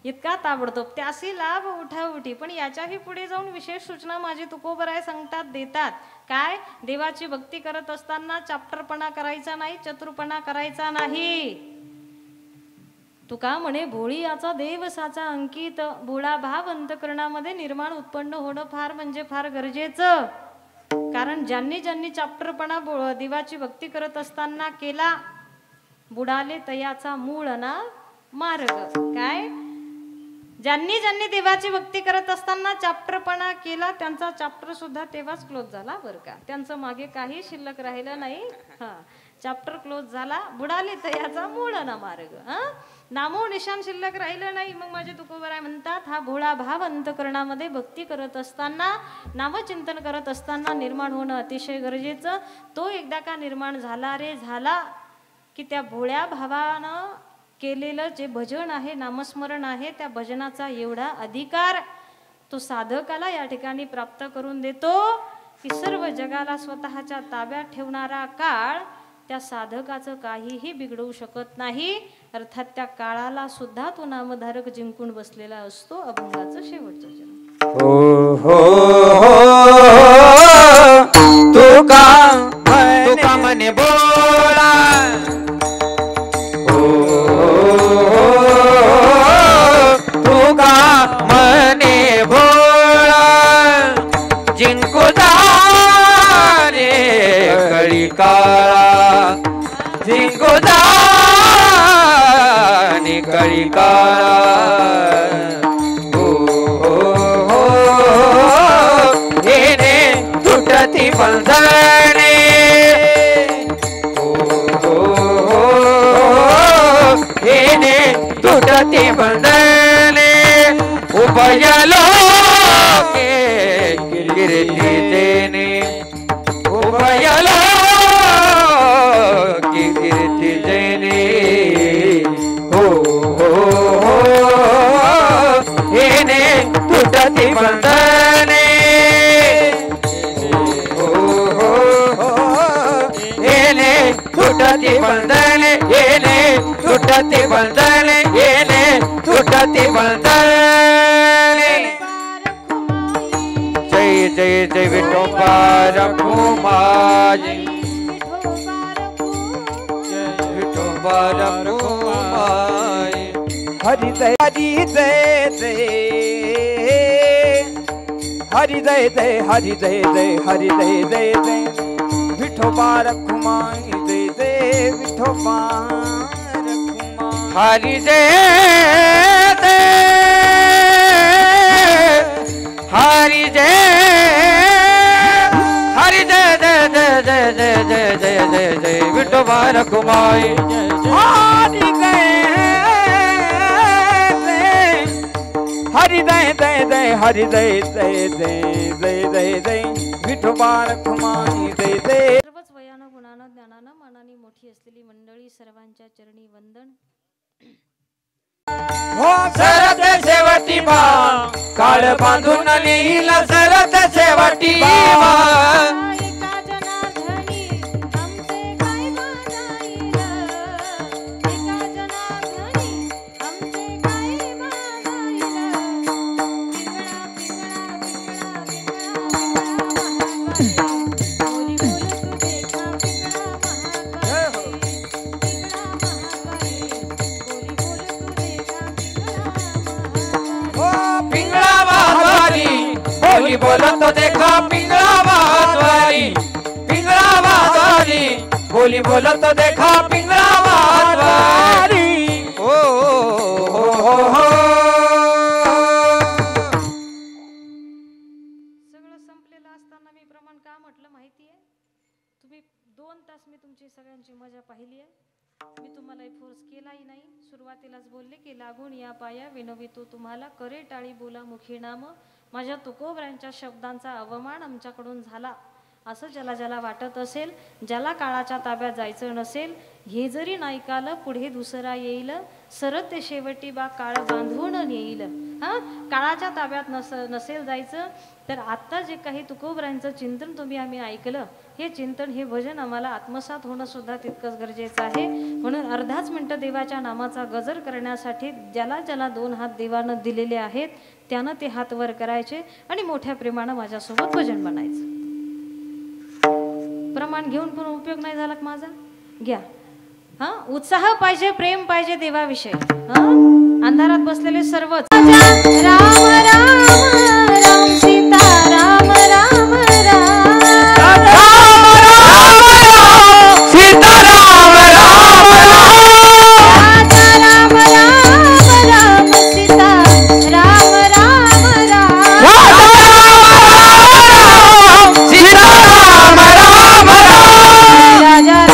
इतका ताबडतोब त्यासी लाभ उठाउठी पण याच्याही पुढे जाऊन विशेष सूचना माझे तुकोबराय सांगतात देतात काय देवाची भक्ती करत असताना चाप्टरपणा करायचा नाही चतुरपणा करायचा नाही तुका म्हणे भोळी याचा देव साचा अंकित भोळा भाव अंतकरणामध्ये निर्माण उत्पन्न होणं फार म्हणजे फार गरजेचं कारण ज्यांनी ज्यांनी चाप्टरपणा देवाची भक्ती करत असताना केला बुडाले तयाचा मूळ ना मार्ग काय ज्यांनी ज्यांनी देवाची भक्ती करत असताना चाप्टरपणा केला त्यांचा चाप्टर सुद्धा तेव्हाच क्लोज झाला बरं का त्यांचं मागे काही शिल्लक राहिलं नाही चाप्टर क्लोज झाला बुडाले तयाचा मूळ ना मार्ग नामो निशान शिल्लक राहिलं नाही मग माझे तुकोबराय म्हणतात हा भोळा भाव अंतकरणामध्ये भक्ती करत असताना नामचिंतन करत असताना निर्माण होणं अतिशय गरजेचं तो एकदा का निर्माण झाला रे झाला की त्या भोळ्या भावानं केलेलं जे भजन आहे नामस्मरण आहे त्या भजनाचा एवढा अधिकार तो साधकाला या ठिकाणी प्राप्त करून देतो की सर्व जगाला स्वतःच्या ताब्यात ठेवणारा काळ त्या साधकाचं काहीही बिघडवू शकत नाही अर्थात त्या काळाला सुद्धा तो नामधारक जिंकून बसलेला असतो अभंगाचं शेवटचं चरण तुका मने बोला तुका मने भोळा जिंकू जाणे कळी काळा जिंकू जाणे कळी काळा हेने तुटती बंधने हेने तुटती बंधने उभय लोके कीर्ती देने उभय लोके कीर्ती देने हो हेने तुटती बंधने बंधने येणे तुटते बंधने येणे तुटते बंधने जय जय जय विठोबा रखुमाई विठोबा रखुमाई हरि जय हरि जय जय हरि जय जय हरि जय जय हरि जय जय जय विठोबा रखुमाई जय जय विठोबा रखुमाई हरि जय जय हरि जय हरि जय जय जय जय जय जय जय जय जय विठोबा रखुमाई हरि जय हरि जय जय जय हरि जय जय जय जय जय जय विठोबा रखुमाई जय जय सर्वच वयानं गुणानं ज्ञानानं मनाने मोठी असलेली मंडळी सर्वांच्या चरणी वंदन. हो सरत शेवटी बा काळ बांधून नेला सरत शेवटी बा एका जनार्दनी आमचे काय बांधाईल एका जनार्दनी आमचे काय बांधाईल पिंगळा पिंगळा पिंगळा पिंगळा बोली बोल तू देखा पिंगळा महाकाली पिंगळा महाकाली बोली बोल तू देखा पिंगळा महाकाली पिंगळा महाद्वारी बोली बोलत देखा पिंगळा महाद्वारी पिंगळा महाद्वारी बोली बोलत देखा पिंगळा महाद्वारी हो हो हो हो सगळं संपलेलं असताना मी प्रमाण का म्हटलं माहितीये तुम्ही 2 तास मी तुमची सगळ्यांची मजा पाहिली आहे. मी तुम्हाला फोर्स केलाही नाही. सुरुवातीलाच बोलले की लागून या पाया विनवितो तुम्हाला करे टाळी बोला मुखी नाम माझ्या तुकोबऱ्यांच्या शब्दांचा अवमान आमच्याकडून झाला असं ज्याला ज्याला वाटत असेल ज्याला काळाच्या ताब्यात जायचं नसेल हे जरी नाही काल पुढे दुसरा येईल सरत शेवटी बा काळ बांधून येईल. काळाच्या ताब्यात नसेल जायचं तर आत्ता जे काही तुकोबऱ्यांचं चिंतन तुम्ही आम्ही ऐकलं हे चिंतन हे भजन आम्हाला आत्मसात होणं सुद्धा तितकंच गरजेचं आहे. म्हणून अर्धाच मिनटं देवाच्या नामाचा गजर करण्यासाठी ज्याला ज्याला 2 हात देवानं दिलेले आहेत त्यानं ते हात वर करायचे आणि मोठ्या प्रेमानं माझ्यासोबत भजन बनायचं. प्रमाण घेऊन पण उपयोग नाही झाला माझा. घ्या उत्साह पाहिजे प्रेम पाहिजे देवाविषयी. अंधारात बसलेले सर्वच राम राम राम सीता राम राम राम सीता राम राम राजा राम राम राम सीता राम राम राम सीता राम राम राजा राम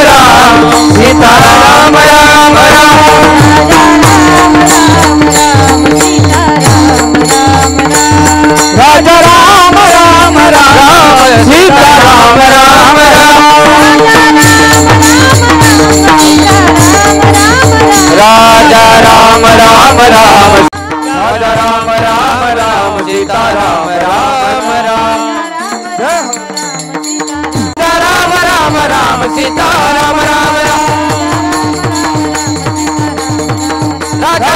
राम सीता राम राम राजा राम राम राम सीता राम राम राजा राम राम राम राजा राम राम राम सीता राम राम राम राम राम सीता राम राम राजा